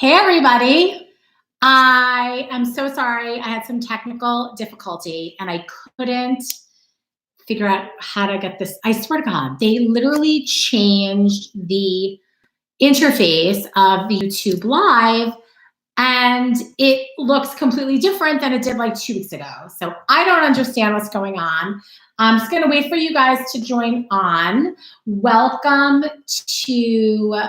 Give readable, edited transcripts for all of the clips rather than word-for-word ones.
Hey, everybody. I am so sorry. I had some technical difficulty and I couldn't figure out how to get this. I swear to God, they literally changed the interface of the YouTube Live and it looks completely different than it did like 2 weeks ago. So I don't understand what's going on. I'm just going to wait for you guys to join on. Welcome to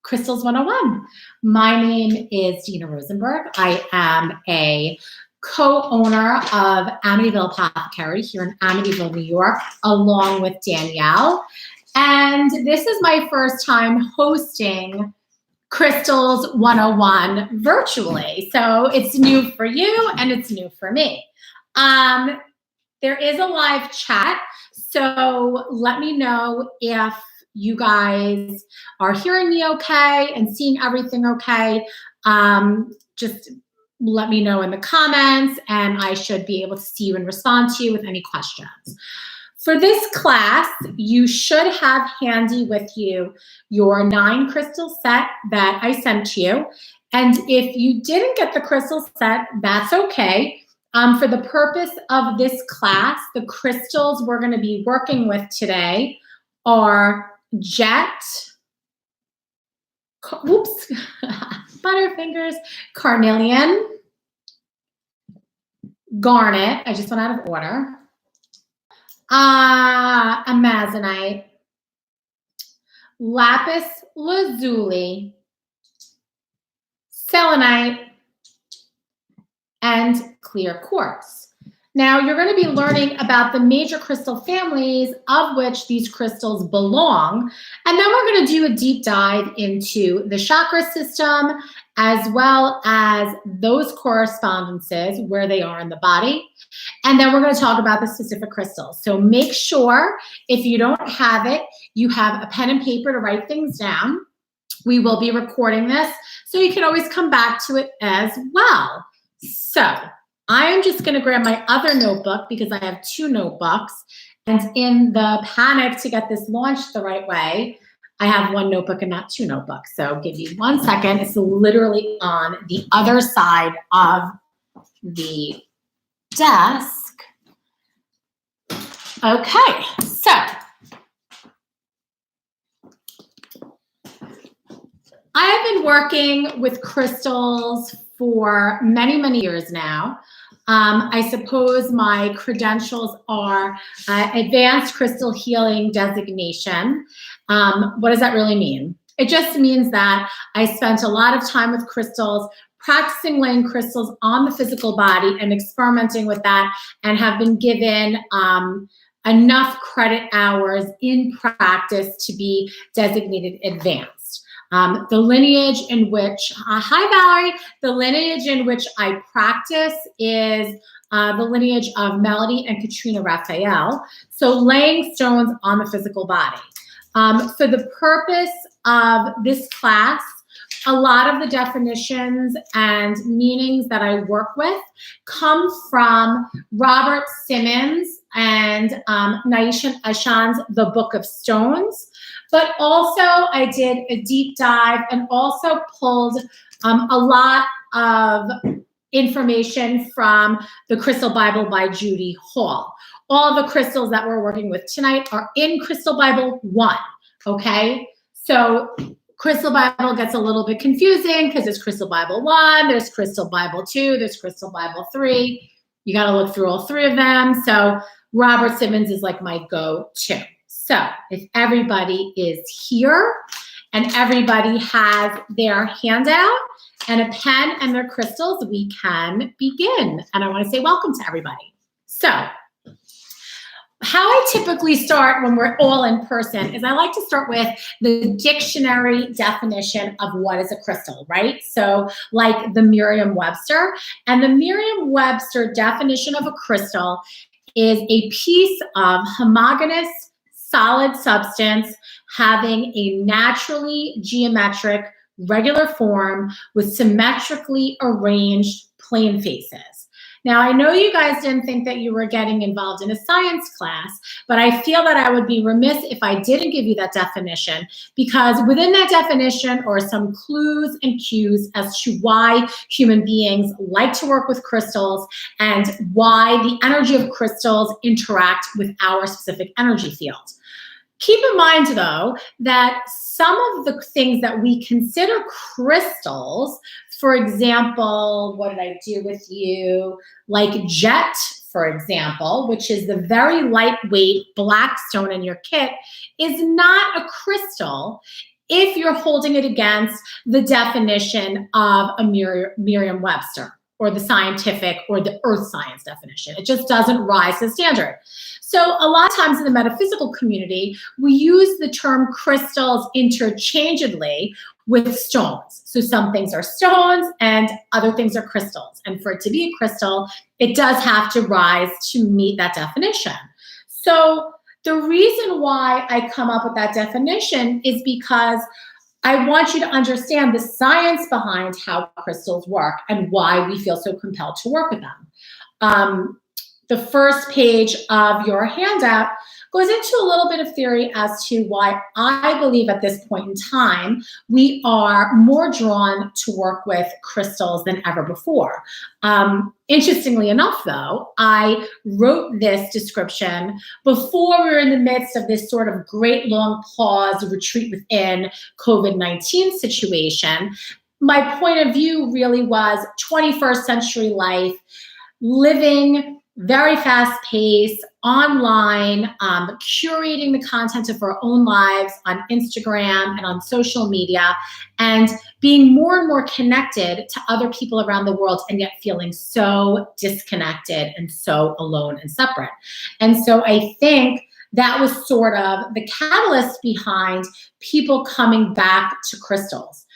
Crystals 101. My name is Gina Rosenberg. I am a co-owner of Amityville Apothecary here in Amityville, New York, along with Danielle. And this is my first time hosting Crystals 101 virtually. So it's new for you and it's new for me. There is a live chat. So let me know if you guys are hearing me okay and seeing everything okay. Just let me know in the comments and I should be able to see you and respond to you with any questions. For this class, you should have handy with you your 9 crystal set that I sent to you. And if you didn't get the crystal set, that's okay. For the purpose of this class, the crystals we're going to be working with today are jet, butterfingers, carnelian, garnet, I just went out of order, amazonite, lapis lazuli, selenite, and clear quartz. Now, you're going to be learning about the major crystal families of which these crystals belong. And then we're going to do a deep dive into the chakra system, as well as those correspondences, where they are in the body. And then we're going to talk about the specific crystals. So make sure, if you don't have it, you have a pen and paper to write things down. We will be recording this, so you can always come back to it as well. So I am just going to grab my other notebook because I have 2 notebooks. And in the panic to get this launched the right way, I have 1 notebook and not 2 notebooks. So give me 1 second. It's literally on the other side of the desk. Okay, so I have been working with crystals for many, many years now. I suppose my credentials are Advanced Crystal Healing Designation. What does that really mean? It just means that I spent a lot of time with crystals, practicing laying crystals on the physical body and experimenting with that, and have been given enough credit hours in practice to be designated advanced. The lineage in which, hi Valerie, the lineage in which I practice is the lineage of Melody and Katrina Raphael. So laying stones on the physical body. For the purpose of this class, a lot of the definitions and meanings that I work with come from Robert Simmons and Naisha Ashan's The Book of Stones. But also I did a deep dive and also pulled a lot of information from the Crystal Bible by Judy Hall. All the crystals that we're working with tonight are in Crystal Bible 1, okay? So Crystal Bible gets a little bit confusing because there's Crystal Bible 1, there's Crystal Bible 2, there's Crystal Bible 3. You got to look through all 3 of them. So Robert Simmons is like my go-to. So if everybody is here and everybody has their handout and a pen and their crystals, we can begin. And I want to say welcome to everybody. So how I typically start when we're all in person is I like to start with the dictionary definition of what is a crystal, right? So like the Merriam-Webster. And the Merriam-Webster definition of a crystal is a piece of homogeneous solid substance having a naturally geometric regular form with symmetrically arranged plane faces. Now, I know you guys didn't think that you were getting involved in a science class, but I feel that I would be remiss if I didn't give you that definition, because within that definition are some clues and cues as to why human beings like to work with crystals and why the energy of crystals interact with our specific energy field. Keep in mind, though, that some of the things that we consider crystals, for example, what did I do with you? Like jet, for example, which is the very lightweight black stone in your kit, is not a crystal if you're holding it against the definition of a Merriam-Webster or the scientific or the earth science definition. It just doesn't rise to the standard. So a lot of times in the metaphysical community, we use the term crystals interchangeably with stones. So some things are stones and other things are crystals. And for it to be a crystal, it does have to rise to meet that definition. So the reason why I come up with that definition is because I want you to understand the science behind how crystals work and why we feel so compelled to work with them. The first page of your handout goes into a little bit of theory as to why I believe at this point in time we are more drawn to work with crystals than ever before. Interestingly enough, though, I wrote this description before we were in the midst of this sort of great long pause, retreat within COVID-19 situation. My point of view really was 21st century life, living very fast paced, online, curating the content of our own lives on Instagram and on social media, and being more and more connected to other people around the world, and yet feeling so disconnected and so alone and separate. And so I think that was sort of the catalyst behind people coming back to crystals.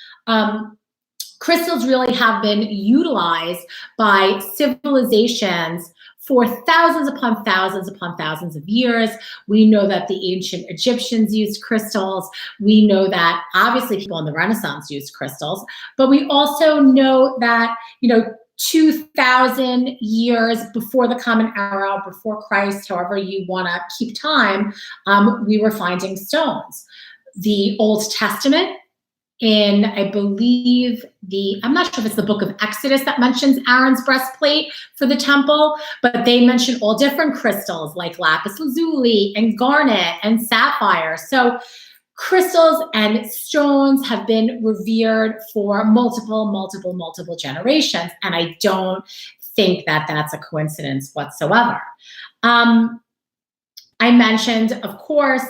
Crystals really have been utilized by civilizations for thousands upon thousands upon thousands of years. We know that the ancient Egyptians used crystals. We know that obviously people in the Renaissance used crystals, but we also know that, 2,000 years before the Common Era, before Christ, however you want to keep time, we were finding stones. The Old Testament, in, I believe, I'm not sure if it's the book of Exodus that mentions Aaron's breastplate for the temple, but they mention all different crystals like lapis lazuli and garnet and sapphire. So crystals and stones have been revered for multiple generations, and I don't think that that's a coincidence whatsoever. I mentioned, of course,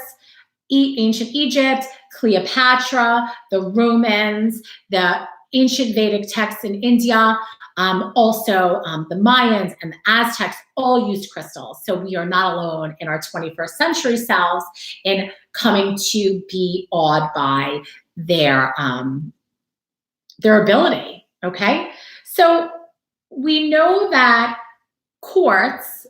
ancient Egypt, Cleopatra, the Romans, the ancient Vedic texts in India, also the Mayans and the Aztecs all used crystals. So we are not alone in our 21st century selves in coming to be awed by their ability, okay? So we know that quartz,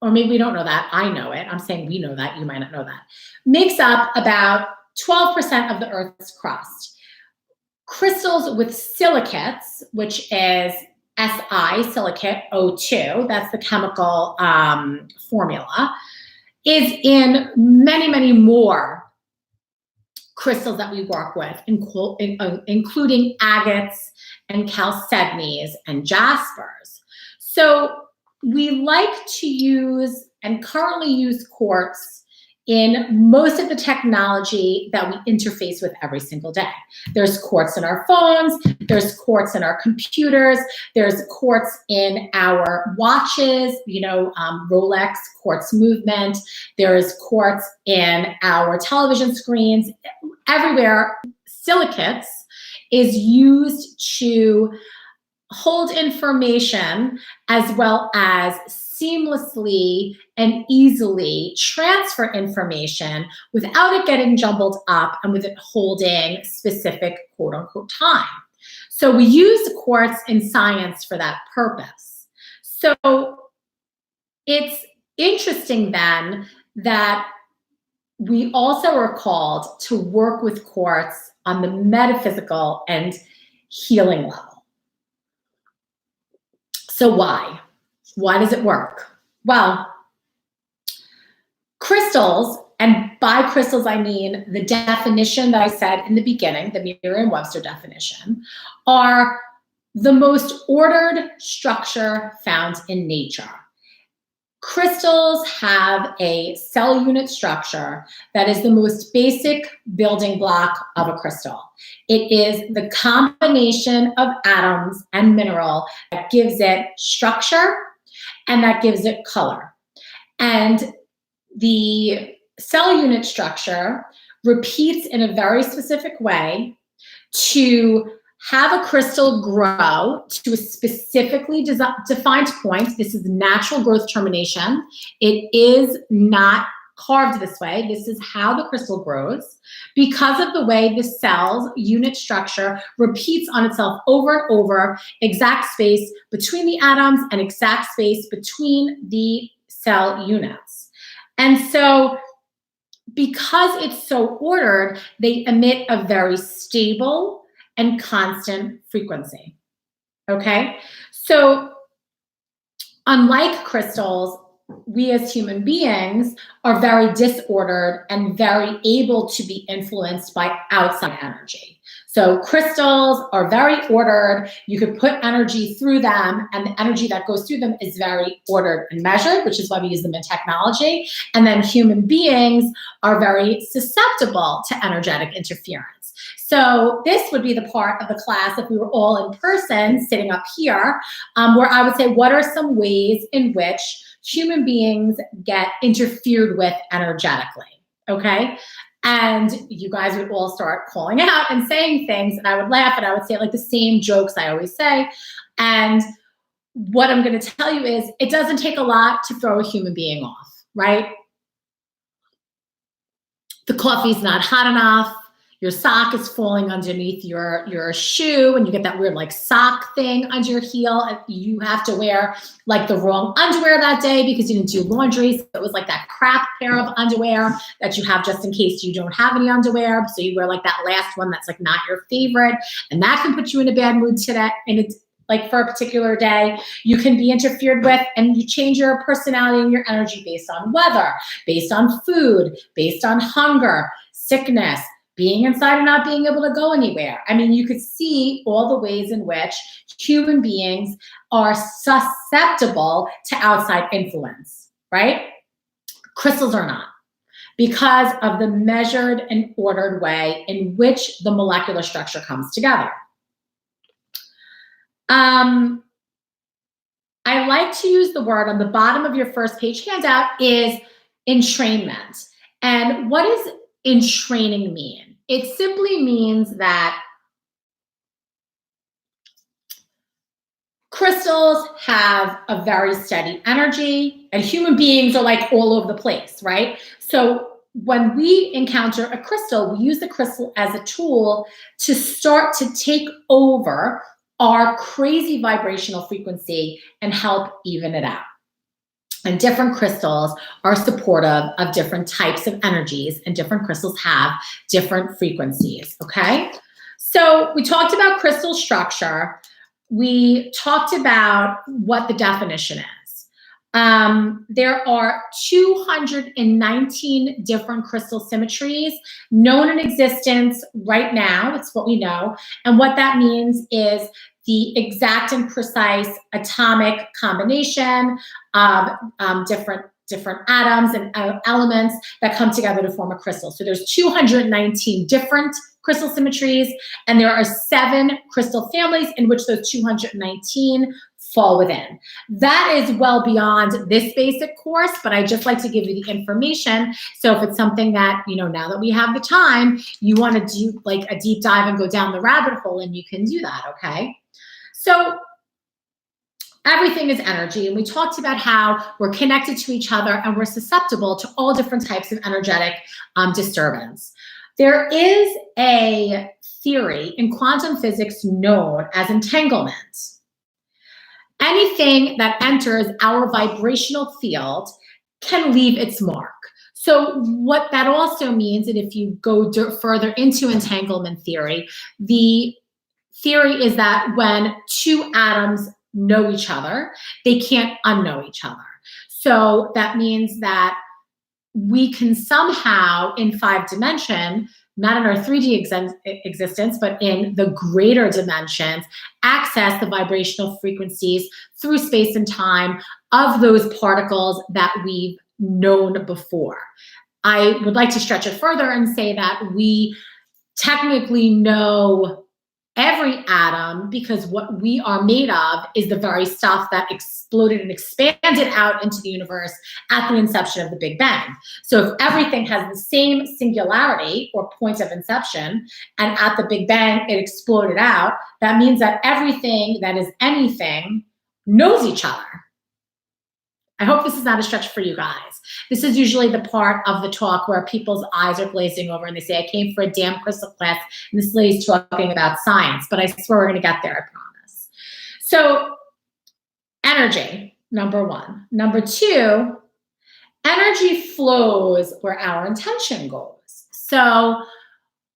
or maybe we don't know that, I know it, I'm saying we know that, you might not know that, makes up about 12% of the Earth's crust. Crystals with silicates, which is Si, silicate O2, that's the chemical formula, is in many more crystals that we work with, including agates and chalcedonies and jaspers. So we like to use and currently use quartz in most of the technology that we interface with every single day. There's quartz in our phones, there's quartz in our computers, there's quartz in our watches, Rolex, quartz movement, there's quartz in our television screens. Everywhere, silicates is used to hold information as well as seamlessly and easily transfer information without it getting jumbled up and with it holding specific quote unquote time. So we use quartz in science for that purpose. So it's interesting then that we also are called to work with quartz on the metaphysical and healing level. So why? Why does it work? Well, crystals, and by crystals I mean the definition that I said in the beginning, the Merriam-Webster definition, are the most ordered structure found in nature. Crystals have a cell unit structure that is the most basic building block of a crystal. It is the combination of atoms and mineral that gives it structure and that gives it color. And the cell unit structure repeats in a very specific way to have a crystal grow to a specifically defined point. This is natural growth termination. It is not carved this way. This is how the crystal grows because of the way the cell's unit structure repeats on itself over and over, exact space between the atoms and exact space between the cell units. And so because it's so ordered, they emit a very stable and constant frequency, okay? So unlike crystals, we as human beings are very disordered and very able to be influenced by outside energy. So crystals are very ordered. You could put energy through them, and the energy that goes through them is very ordered and measured, which is why we use them in technology. And then human beings are very susceptible to energetic interference. So this would be the part of the class, if we were all in person sitting up here, where I would say, what are some ways in which human beings get interfered with energetically, okay? And you guys would all start calling out and saying things, and I would laugh, and I would say like the same jokes I always say. And what I'm gonna tell you is, it doesn't take a lot to throw a human being off, right? The coffee's not hot enough, your sock is falling underneath your shoe, and you get that weird like sock thing under your heel, and you have to wear like the wrong underwear that day because you didn't do laundry. So it was like that crap pair of underwear that you have just in case you don't have any underwear. So you wear like that last one that's like not your favorite, and that can put you in a bad mood today. And it's like for a particular day, you can be interfered with, and you change your personality and your energy based on weather, based on food, based on hunger, sickness, being inside and not being able to go anywhere. I mean, you could see all the ways in which human beings are susceptible to outside influence, right? Crystals are not, because of the measured and ordered way in which the molecular structure comes together. I like to use the word on the bottom of your first page handout is entrainment. And what does entraining mean? It simply means that crystals have a very steady energy, and human beings are like all over the place, right? So when we encounter a crystal, we use the crystal as a tool to start to take over our crazy vibrational frequency and help even it out. And different crystals are supportive of different types of energies, and different crystals have different frequencies, okay? So we talked about crystal structure. We talked about what the definition is. There are 219 different crystal symmetries known in existence right now. It's what we know. And what that means is the exact and precise atomic combination of different atoms and elements that come together to form a crystal. So there's 219 different crystal symmetries, and there are 7 crystal families in which those 219 fall within. That is well beyond this basic course, but I just like to give you the information. So if it's something that, you know, now that we have the time, you want to do like a deep dive and go down the rabbit hole, and you can do that, okay? So everything is energy, and we talked about how we're connected to each other and we're susceptible to all different types of energetic disturbance. There is a theory in quantum physics known as entanglement. Anything that enters our vibrational field can leave its mark. So what that also means, and if you go further into entanglement theory, the theory is that when 2 atoms know each other. They can't unknow each other. So that means that we can somehow, in 5-dimension, not in our 3D existence, but in the greater dimensions, access the vibrational frequencies through space and time of those particles that we've known before. I would like to stretch it further and say that we technically know every atom because what we are made of is the very stuff that exploded and expanded out into the universe at the inception of the Big Bang. So if everything has the same singularity or point of inception, and at the Big Bang it exploded out, that means that everything that is anything knows each other. I hope this is not a stretch for you guys. This is usually the part of the talk where people's eyes are glazing over and they say, I came for a damn crystal class and this lady's talking about science, but I swear we're gonna get there, I promise. So energy, number one. Number two, energy flows where our intention goes. So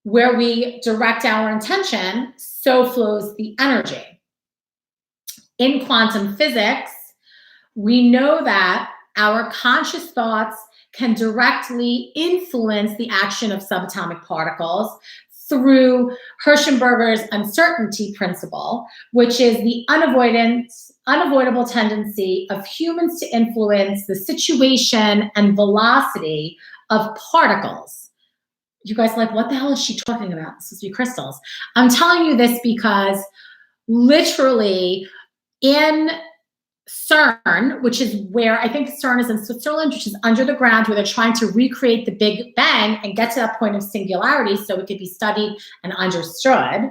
where we direct our intention, so flows the energy. In quantum physics, we know that our conscious thoughts can directly influence the action of subatomic particles through Hershberger's uncertainty principle, which is the unavoidable tendency of humans to influence the situation and velocity of particles. You guys are like, what the hell is she talking about? This is be crystals. I'm telling you this because literally in CERN, which is where I think CERN is in Switzerland, which is under the ground, where they're trying to recreate the Big Bang and get to that point of singularity so it could be studied and understood,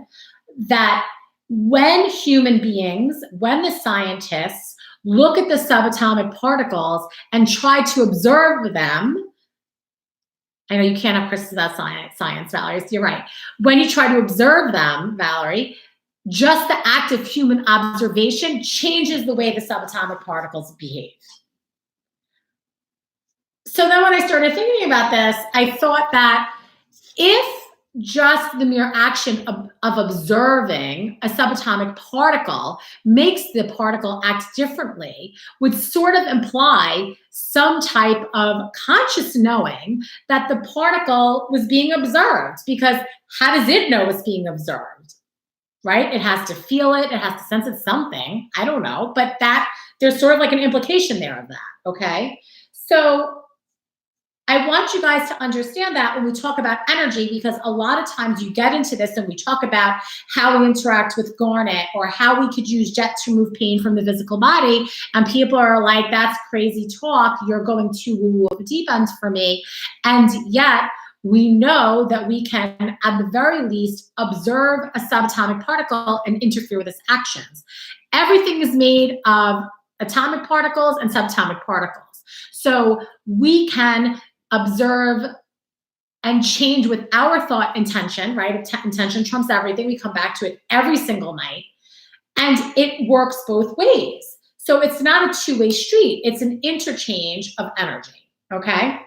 that when human beings, when the scientists look at the subatomic particles and try to observe them, I know you can't have crystals without science, Valerie, so you're right. When you try to observe them, Valerie, just the act of human observation changes the way the subatomic particles behave. So then when I started thinking about this, I thought that if just the mere action of observing a subatomic particle makes the particle act differently, would sort of imply some type of conscious knowing that the particle was being observed, because how does it know it's being observed? Right? It has to feel it. It has to sense it something. I don't know, but that there's sort of like an implication there of that. Okay. So I want you guys to understand that when we talk about energy, because a lot of times you get into this and we talk about how we interact with garnet or how we could use jet to remove pain from the physical body. And people are like, that's crazy talk. You're going too woo off the deep end for me. And yet, we know that we can, at the very least, observe a subatomic particle and interfere with its actions. Everything is made of atomic particles and subatomic particles. So we can observe and change with our thought intention, right? Intention trumps everything. We come back to it every single night. And it works both ways. So it's not a two-way street. It's an interchange of energy, okay?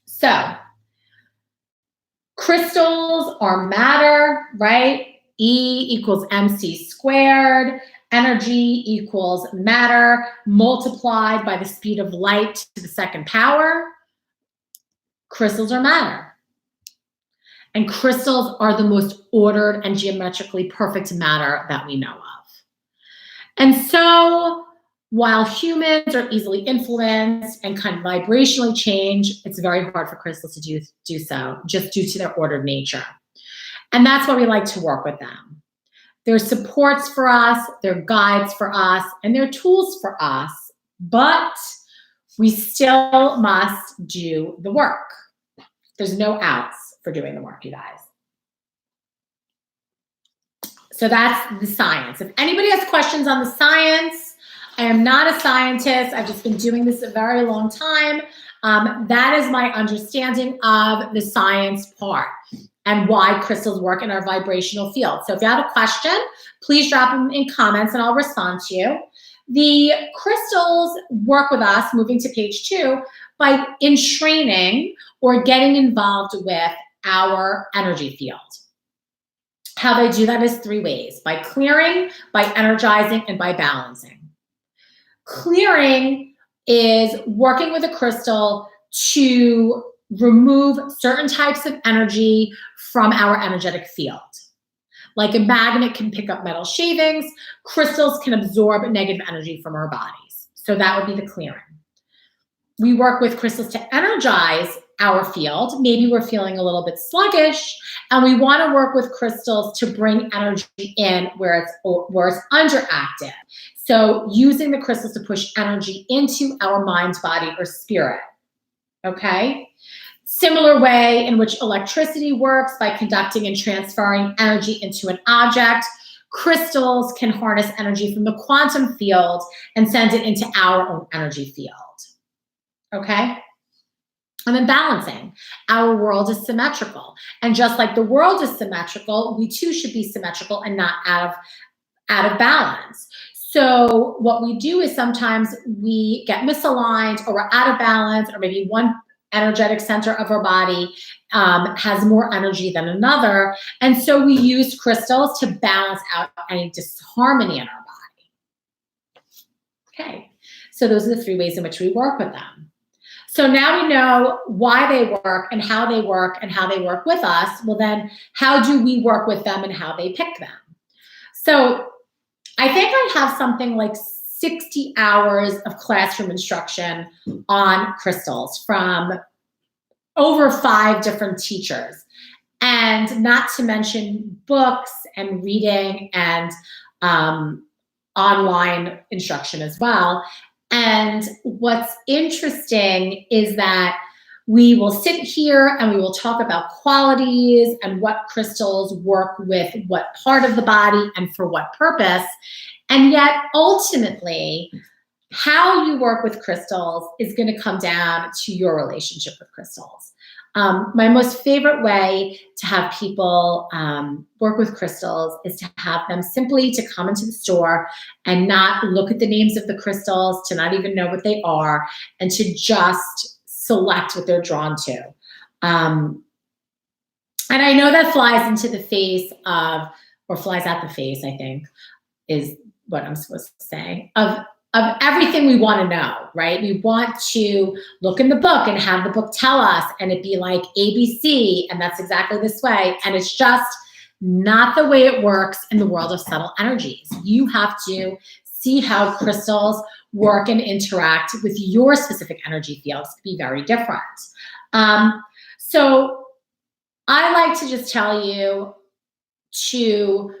So crystals are matter, right? E equals mc squared. Energy equals matter multiplied by the speed of light to the second power. Crystals are matter. And crystals are the most ordered and geometrically perfect matter that we know of. And so while humans are easily influenced and kind of vibrationally change, it's very hard for crystals to do so, just due to their ordered nature. And that's why we like to work with them. They're supports for us, they're guides for us, and they're tools for us, but we still must do the work. There's no outs for doing the work, you guys. So that's the science. If anybody has questions on the science, I am not a scientist. I've just been doing this a very long time. That is my understanding of the science part and why crystals work in our vibrational field. So if you have a question, please drop them in comments and I'll respond to you. The crystals work with us, moving to page 2, by entraining or getting involved with our energy field. how they do that is 3 ways: by clearing, by energizing, and by balancing. Clearing is working with a crystal to remove certain types of energy from our energetic field. Like a magnet can pick up metal shavings, crystals can absorb negative energy from our bodies. So that would be the clearing. We work with crystals to energize our field. Maybe we're feeling a little bit sluggish, and we want to work with crystals to bring energy in where it's underactive. So using the crystals to push energy into our mind, body, or spirit. Okay? Similar way in which electricity works by conducting and transferring energy into an object, crystals can harness energy from the quantum field and send it into our own energy field. Okay? And then balancing. Our world is symmetrical. And just like the world is symmetrical, we too should be symmetrical and not out of balance. So what we do is sometimes we get misaligned, or we're out of balance, or maybe one energetic center of our body has more energy than another. And so we use crystals to balance out any disharmony in our body. Okay, so those are the 3 ways in which we work with them. So now we know why they work and how they work and how they work with us. Well, then how do we work with them and how they pick them? So I think I have something like 60 hours of classroom instruction on crystals from over 5 different teachers, and not to mention books and reading and online instruction as well. And what's interesting is that we will sit here and we will talk about qualities and what crystals work with what part of the body and for what purpose. And yet, ultimately, how you work with crystals is going to come down to your relationship with crystals. My most favorite way to have people work with crystals is to have them simply to come into the store and not look at the names of the crystals, to not even know what they are, and to just select what they're drawn to. And I know that flies into the face of, or flies at the face, I think, is what I'm supposed to say, of everything we want to know, right? We want to look in the book and have the book tell us, and it be like ABC, and that's exactly this way. And it's just not the way it works in the world of subtle energies. You have to see how crystals work and interact with your specific energy fields to be very different. So I like to just tell you to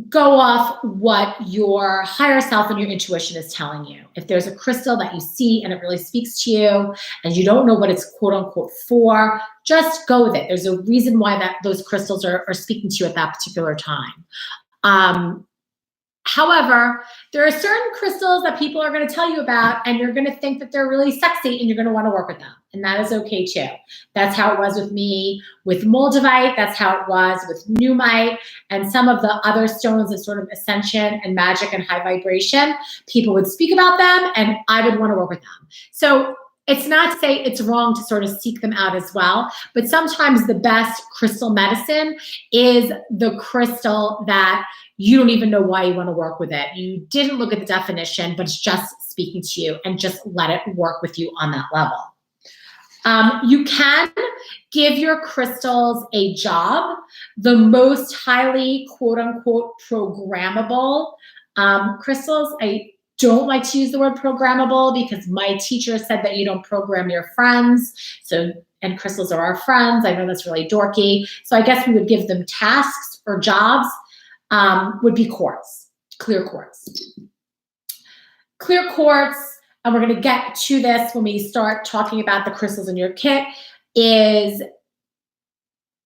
go off what your higher self and your intuition is telling you. If there's a crystal that you see and it really speaks to you and you don't know what it's quote unquote for, just go with it. There's a reason why those crystals are speaking to you at that particular time. However, there are certain crystals that people are going to tell you about, and you're going to think that they're really sexy, and you're going to want to work with them. And that is okay too. That's how it was with me with Moldavite. That's how it was with Numite and some of the other stones of sort of ascension and magic and high vibration. People would speak about them, and I would want to work with them. So it's not to say it's wrong to sort of seek them out as well, but sometimes the best crystal medicine is the crystal that you don't even know why you want to work with it. You didn't look at the definition, but it's just speaking to you, and just let it work with you on that level. You can give your crystals a job. The most highly, quote unquote, programmable crystals, I don't like to use the word programmable because my teacher said that you don't program your friends. So, and crystals are our friends. I know that's really dorky. So I guess we would give them tasks or jobs. Would be quartz, clear quartz. Clear quartz, and we're going to get to this when we start talking about the crystals in your kit, is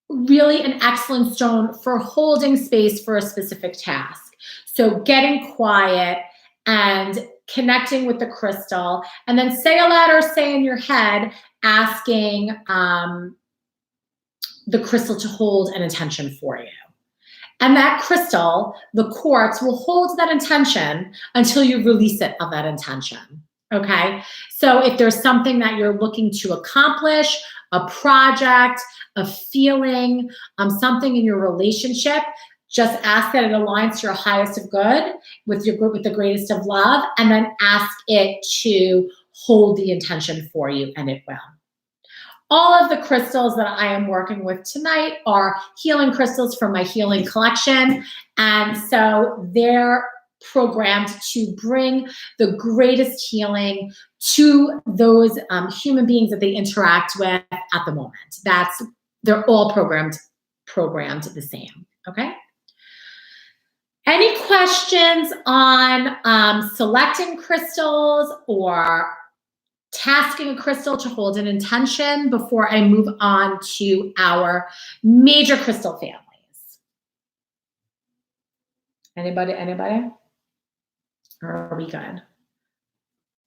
really an excellent stone for holding space for a specific task. So getting quiet and connecting with the crystal, and then say aloud or say in your head, asking the crystal to hold an intention for you. And that crystal, the quartz, will hold that intention until you release it of that intention. okay? So if there's something that you're looking to accomplish, a project, a feeling, something in your relationship, just ask that it aligns to your highest of good with the greatest of love, and then ask it to hold the intention for you, and it will. All of the crystals that I am working with tonight are healing crystals from my healing collection. And so they're programmed to bring the greatest healing to those human beings that they interact with at the moment. They're all programmed the same, okay? Any questions on selecting crystals or tasking a crystal to hold an intention before I move on to our major crystal families? Anybody? Or are we good?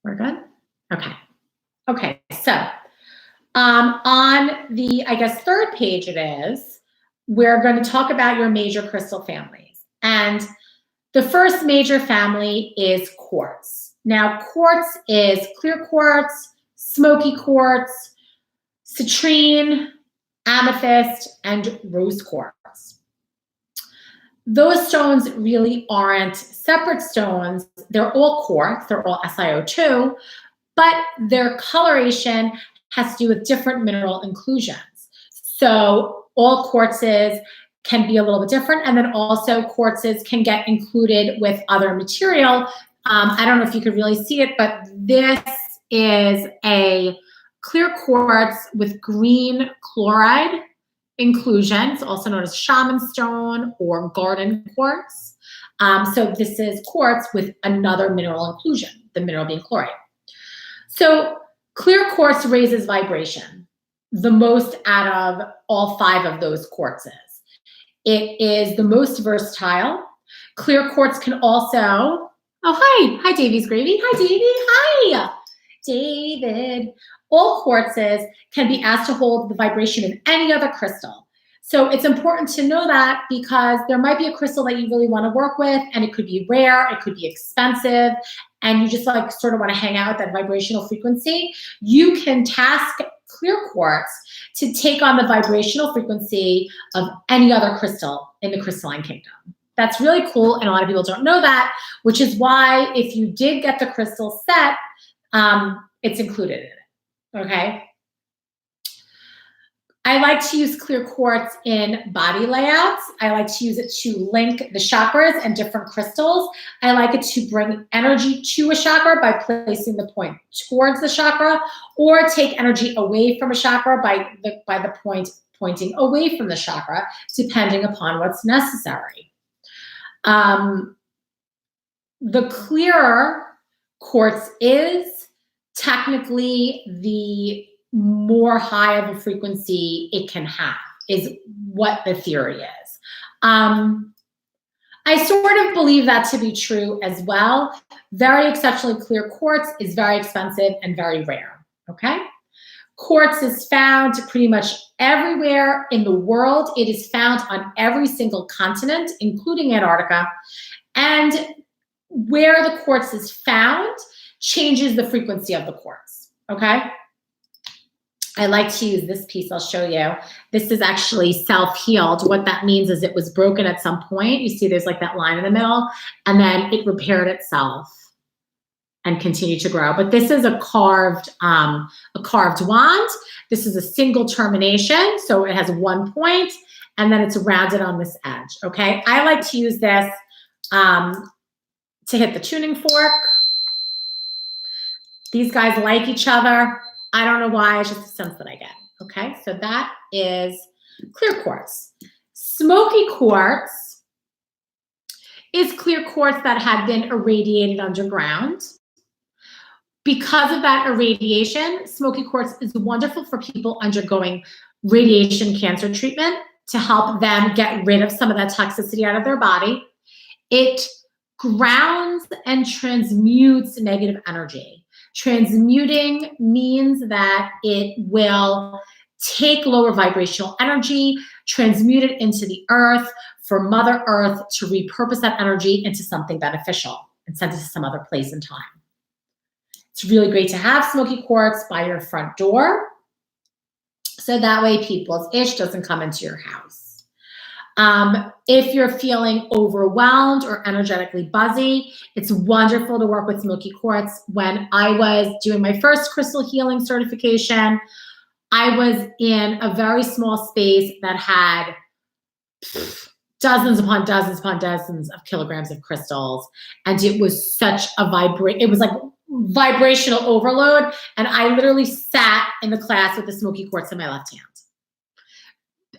We're good? Okay, so on the, I guess, third page it is, we're going to talk about your major crystal families. And the first major family is quartz. Now, quartz is clear quartz, smoky quartz, citrine, amethyst, and rose quartz. Those stones really aren't separate stones. They're all quartz, they're all SiO2, but their coloration has to do with different mineral inclusions. So all quartzes can be a little bit different, and then also quartzes can get included with other material. I don't know if you could really see it, but this is a clear quartz with green chloride inclusion. It's also known as shaman stone or garden quartz. So this is quartz with another mineral inclusion, the mineral being chloride. So clear quartz raises vibration the most out of all 5 of those quartzes. It is the most versatile. Clear quartz can also, hi Davy's Gravy. Hi, Davy. Hi, David. All quartzes can be asked to hold the vibration of any other crystal. So it's important to know that, because there might be a crystal that you really want to work with, and it could be rare, it could be expensive, and you just sort of want to hang out with that vibrational frequency. You can task clear quartz to take on the vibrational frequency of any other crystal in the crystalline kingdom. That's really cool, and a lot of people don't know that, which is why if you did get the crystal set, it's included in it, okay? I like to use clear quartz in body layouts. I like to use it to link the chakras and different crystals. I like it to bring energy to a chakra by placing the point towards the chakra, or take energy away from a chakra by the point pointing away from the chakra, depending upon what's necessary. The clearer quartz is, technically the more high of a frequency it can have, is what the theory is. I sort of believe that to be true as well. Very exceptionally clear quartz is very expensive and very rare, okay? Quartz is found pretty much everywhere in the world. It is found on every single continent, including Antarctica. And where the quartz is found changes the frequency of the quartz, okay? I like to use this piece, I'll show you. This is actually self-healed. What that means is it was broken at some point. You see there's that line in the middle, and then it repaired itself and continued to grow. But this is a carved wand. This is a single termination, so it has one point, and then it's rounded on this edge, okay? I like to use this to hit the tuning fork. These guys like each other. I don't know why, it's just a sense that I get, okay? So that is clear quartz. Smoky quartz is clear quartz that had been irradiated underground. Because of that irradiation, smoky quartz is wonderful for people undergoing radiation cancer treatment to help them get rid of some of that toxicity out of their body. It grounds and transmutes negative energy. Transmuting means that it will take lower vibrational energy, transmute it into the earth for Mother Earth to repurpose that energy into something beneficial and send it to some other place and time. It's really great to have smoky quartz by your front door, so that way people's ish doesn't come into your house. If you're feeling overwhelmed or energetically buzzy, it's wonderful to work with smoky quartz. When I was doing my first crystal healing certification, I was in a very small space that had dozens upon dozens upon dozens of kilograms of crystals. And it was such a it was like vibrational overload. And I literally sat in the class with the smoky quartz in my left hand.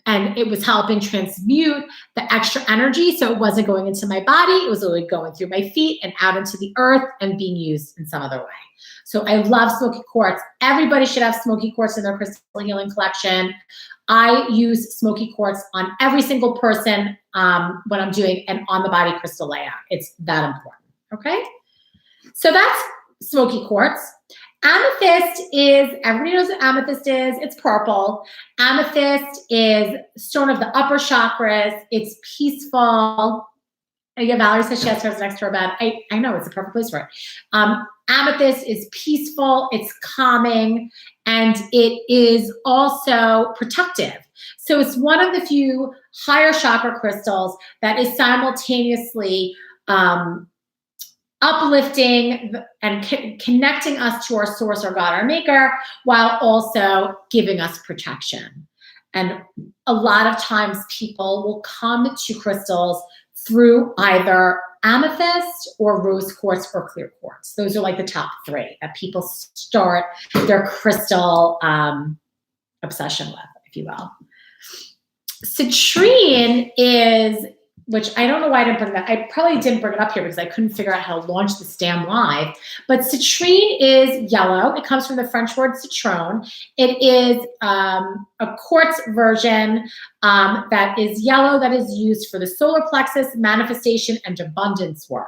And it was helping transmute the extra energy. So it wasn't going into my body. It was literally going through my feet and out into the earth and being used in some other way. So I love smoky quartz. Everybody should have smoky quartz in their crystal healing collection. I use smoky quartz on every single person when I'm doing an on the body crystal layout. It's that important, okay? So that's smoky quartz. Amethyst is, everybody knows what amethyst is. It's purple. Amethyst is stone of the upper chakras. It's peaceful. Yeah, Valerie says she has hers next to her bed. I know, it's the perfect place for it. Amethyst is peaceful, it's calming, and it is also protective. So it's one of the few higher chakra crystals that is simultaneously uplifting and connecting us to our source or God, our maker, while also giving us protection. And a lot of times people will come to crystals through either amethyst or rose quartz or clear quartz. Those are like the top three that people start their crystal obsession with, if you will. Citrine is, which I don't know why I didn't bring that. I probably didn't bring it up here because I couldn't figure out how to launch this damn live. But citrine is yellow. It comes from the French word citron. It is a quartz version that is yellow, that is used for the solar plexus, manifestation, and abundance work.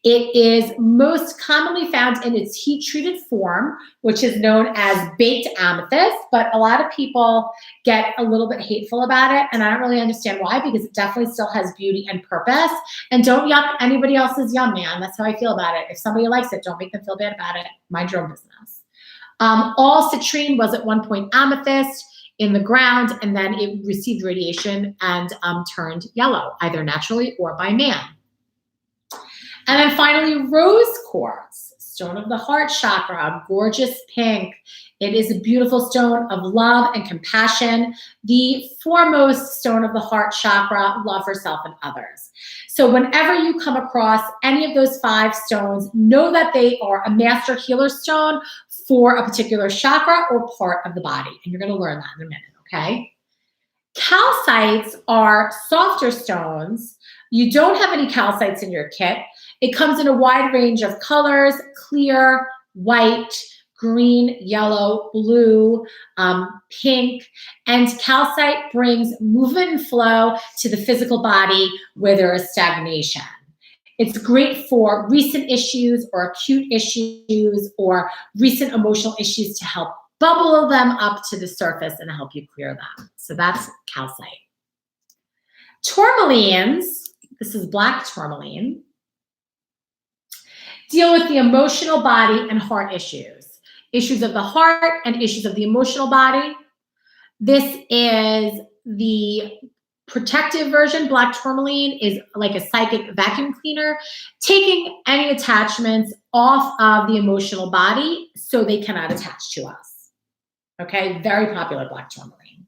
It is most commonly found in its heat-treated form, which is known as baked amethyst, but a lot of people get a little bit hateful about it, and I don't really understand why, because it definitely still has beauty and purpose. And don't yuck anybody else's yum, man. That's how I feel about it. If somebody likes it, don't make them feel bad about it. Mind your own business. All citrine was at one point amethyst in the ground, and then it received radiation and turned yellow, either naturally or by man. And then finally, rose quartz, stone of the heart chakra, gorgeous pink. It is a beautiful stone of love and compassion. The foremost stone of the heart chakra, love for self and others. So whenever you come across any of those 5 stones, know that they are a master healer stone for a particular chakra or part of the body. And you're going to learn that in a minute, okay? Calcites are softer stones. You don't have any calcites in your kit. It comes in a wide range of colors: clear, white, green, yellow, blue, pink. And calcite brings movement and flow to the physical body where there is stagnation. It's great for recent issues or acute issues or recent emotional issues to help bubble them up to the surface and help you clear them. So that's calcite. Tourmalines, this is black tourmaline, deal with the emotional body and heart issues. Issues of the heart and issues of the emotional body. This is the protective version. Black tourmaline is like a psychic vacuum cleaner, taking any attachments off of the emotional body so they cannot attach to us. Okay, very popular, black tourmaline.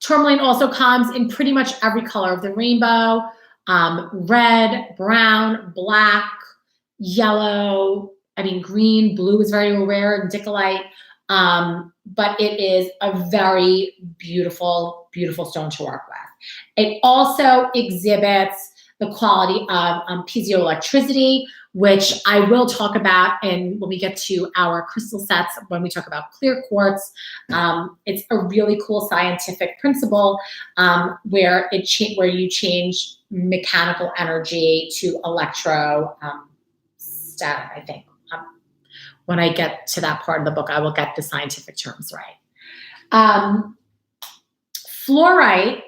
Tourmaline also comes in pretty much every color of the rainbow: red, brown, black, yellow, green, blue is very rare, and dicolite. But it is a very beautiful, beautiful stone to work with. It also exhibits the quality of piezoelectricity, which I will talk about when we get to our crystal sets, when we talk about clear quartz. It's a really cool scientific principle where you change mechanical energy to electrostatic, I think. When I get to that part of the book, I will get the scientific terms right. Fluorite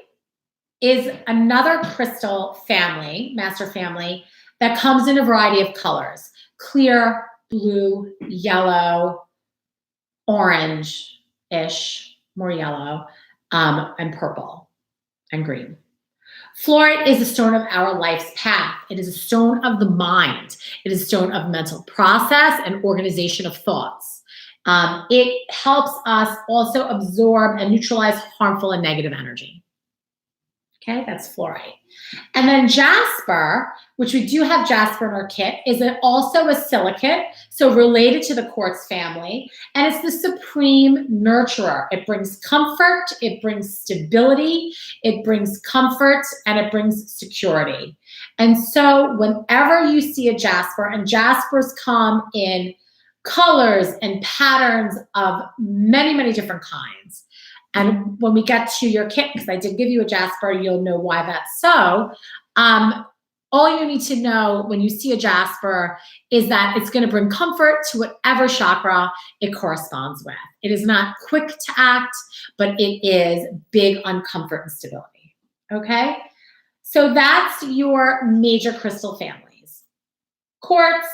is another crystal family, master family, that comes in a variety of colors: clear, blue, yellow, orange-ish, more yellow, and purple and green. Fluorite is a stone of our life's path. It is a stone of the mind. It is a stone of mental process and organization of thoughts. It helps us also absorb and neutralize harmful and negative energy. Okay, that's fluorite. And then jasper, which we do have jasper in our kit, is also a silicate, so related to the quartz family, and it's the supreme nurturer. It brings comfort, it brings stability, it brings comfort, and it brings security. And so whenever you see a jasper, and jaspers come in colors and patterns of many, many different kinds. And when we get to your kit, because I did give you a jasper, you'll know why that's so. All you need to know when you see a jasper is that it's going to bring comfort to whatever chakra it corresponds with. It is not quick to act, but it is big on comfort and stability. Okay? So that's your major crystal families: quartz,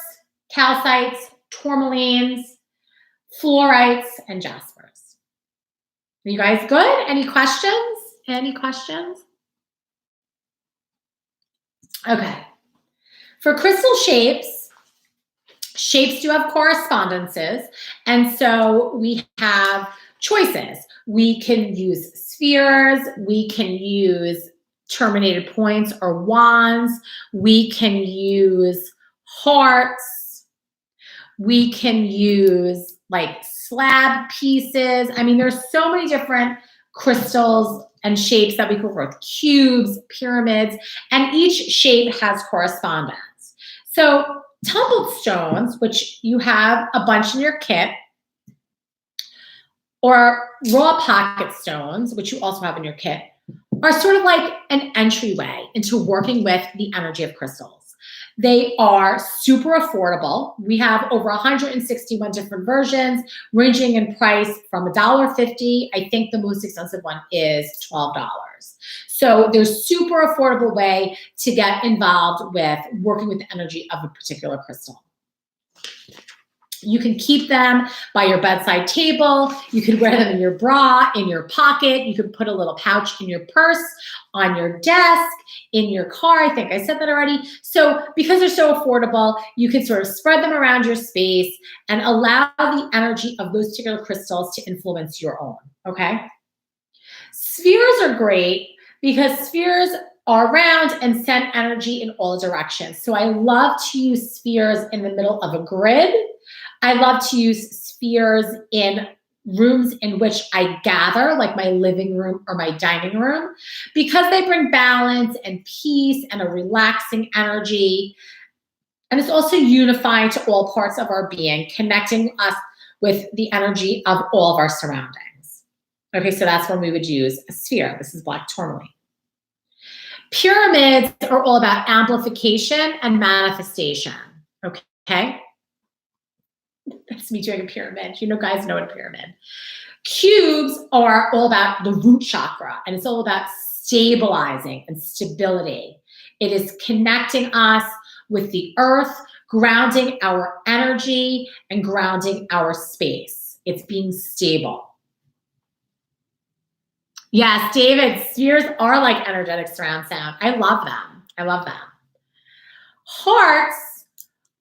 calcites, tourmalines, fluorites, and jaspers. Are you guys good? Any questions? Any questions? Okay. For crystal shapes, shapes do have correspondences, and so we have choices. We can use spheres, we can use terminated points or wands, we can use hearts, we can use like slab pieces. I mean, there's so many different crystals and shapes that we can work with: cubes, pyramids, and each shape has correspondence. So tumbled stones, which you have a bunch in your kit, or raw pocket stones, which you also have in your kit, are sort of like an entryway into working with the energy of crystals. They are super affordable. We have over 161 different versions, ranging in price from $1.50. I think the most expensive one is $12. So there's super affordable way to get involved with working with the energy of a particular crystal. You can keep them by your bedside table. You can wear them in your bra, in your pocket. You can put a little pouch in your purse, on your desk, in your car. I think I said that already. So because they're so affordable, you can sort of spread them around your space and allow the energy of those particular crystals to influence your own, okay? Spheres are great because spheres are round and send energy in all directions. So I love to use spheres in the middle of a grid. I love to use spheres in rooms in which I gather, like my living room or my dining room, because they bring balance and peace and a relaxing energy. And it's also unifying to all parts of our being, connecting us with the energy of all of our surroundings. Okay, so that's when we would use a sphere. This is black tourmaline. Pyramids are all about amplification and manifestation, okay? That's me doing a pyramid. You know, guys know what a pyramid. Cubes are all about the root chakra, and it's all about stabilizing and stability. It is connecting us with the earth, grounding our energy, and grounding our space. It's being stable. Yes, David, spheres are like energetic surround sound. I love them. I love them. Hearts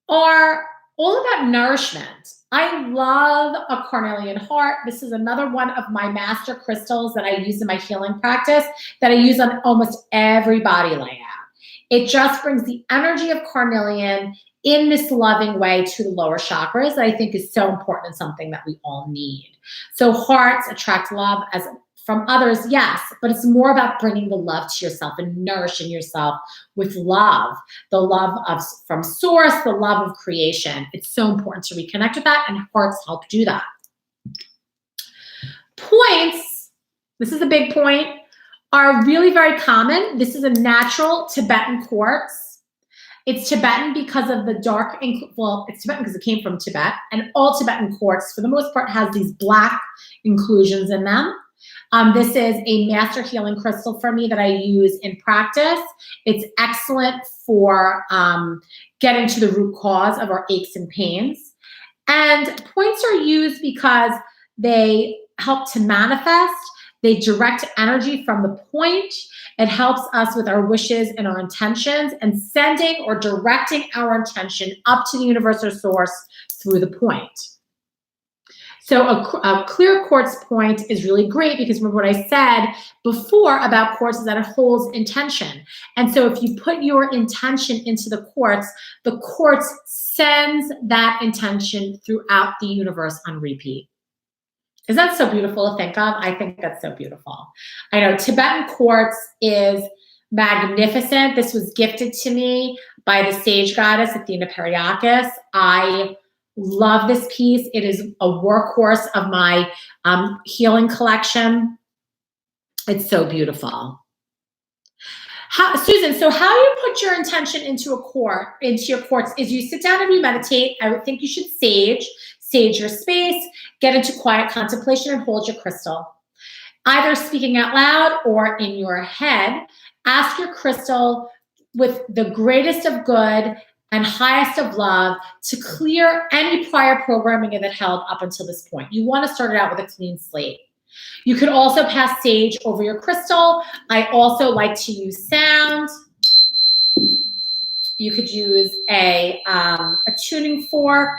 are all about nourishment. I love a carnelian heart. This is another one of my master crystals that I use in my healing practice that I use on almost every body layout. It just brings the energy of carnelian in this loving way to the lower chakras that I think is so important and something that we all need. So hearts attract love as from others, yes, but it's more about bringing the love to yourself and nourishing yourself with love, the love of from source, the love of creation. It's so important to reconnect with that, and hearts help do that. Points, this is a big point, are really very common. This is a natural Tibetan quartz. It's Tibetan because of the dark, well, it's Tibetan because it came from Tibet, and all Tibetan quartz, for the most part, has these black inclusions in them. This is a master healing crystal for me that I use in practice. It's excellent for getting to the root cause of our aches and pains. And points are used because they help to manifest. They direct energy from the point. It helps us with our wishes and our intentions, and sending or directing our intention up to the universe or source through the point. So a clear quartz point is really great because remember what I said before about quartz is that it holds intention. And so if you put your intention into the quartz sends that intention throughout the universe on repeat. Isn't that so beautiful to think of? I think that's so beautiful. I know Tibetan quartz is magnificent. This was gifted to me by the sage goddess Athena Periakis. I love this piece. It is a workhorse of my healing collection. It's so beautiful. Susan, so how you put your intention into your quartz is you sit down and you meditate. I would think you should sage your space, get into quiet contemplation, and hold your crystal. Either speaking out loud or in your head, ask your crystal with the greatest of good and highest of love to clear any prior programming it held up until this point. You want to start it out with a clean slate. You could also pass sage over your crystal. I also like to use sound. You could use a tuning fork.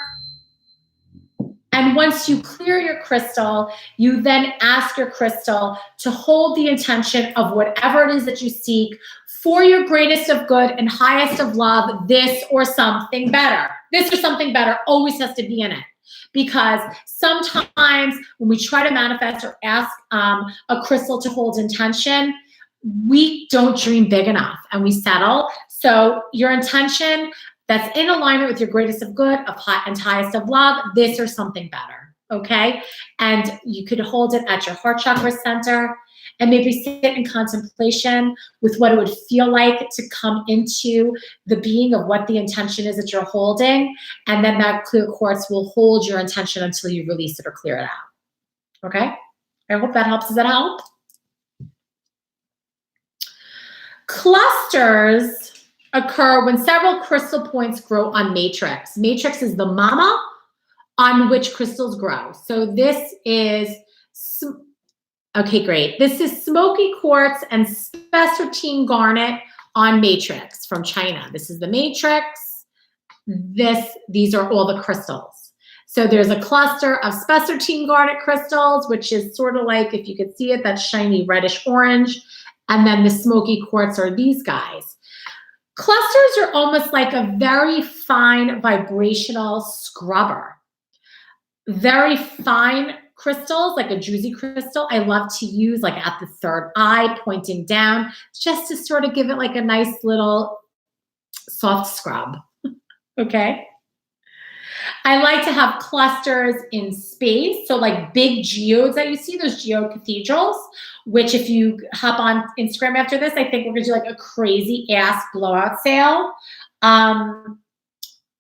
And once you clear your crystal, you then ask your crystal to hold the intention of whatever it is that you seek for your greatest of good and highest of love, this or something better. This or something better always has to be in it. Because sometimes when we try to manifest or ask a crystal to hold intention, we don't dream big enough and we settle. So your intention that's in alignment with your greatest of good and highest of love, this or something better, okay? And you could hold it at your heart chakra center and maybe sit in contemplation with what it would feel like to come into the being of what the intention is that you're holding. And then that clear quartz will hold your intention until you release it or clear it out, okay? I hope that helps. Does that help? Clusters occur when several crystal points grow on matrix. Matrix is the mama on which crystals grow. So this is, okay, great. This is smoky quartz and spessartine garnet on matrix from China. This is the matrix. These are all the crystals. So there's a cluster of spessartine garnet crystals, which is sort of like, if you could see it, that shiny reddish orange. And then the smoky quartz are these guys. Clusters are almost like a very fine vibrational scrubber. Very fine crystals, like a druzy crystal, I love to use like at the third eye, pointing down, just to sort of give it like a nice little soft scrub, okay? I like to have clusters in space, so like big geodes that you see, those geode cathedrals, which if you hop on Instagram after this, I think we're gonna do like a crazy ass blowout sale.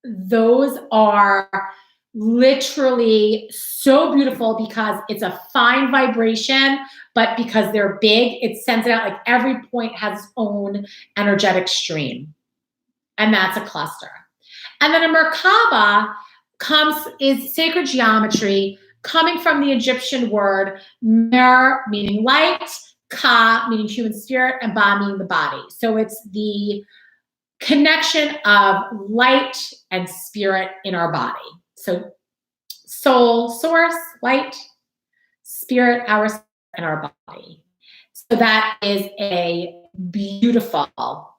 Those are literally so beautiful because it's a fine vibration, but because they're big, it sends it out like every point has its own energetic stream. And that's a cluster. And then a Merkaba is sacred geometry coming from the Egyptian word mer, meaning light, ka, meaning human spirit, and ba, meaning the body. So it's the connection of light and spirit in our body. So soul, source, light, spirit, and our body. So that is a beautiful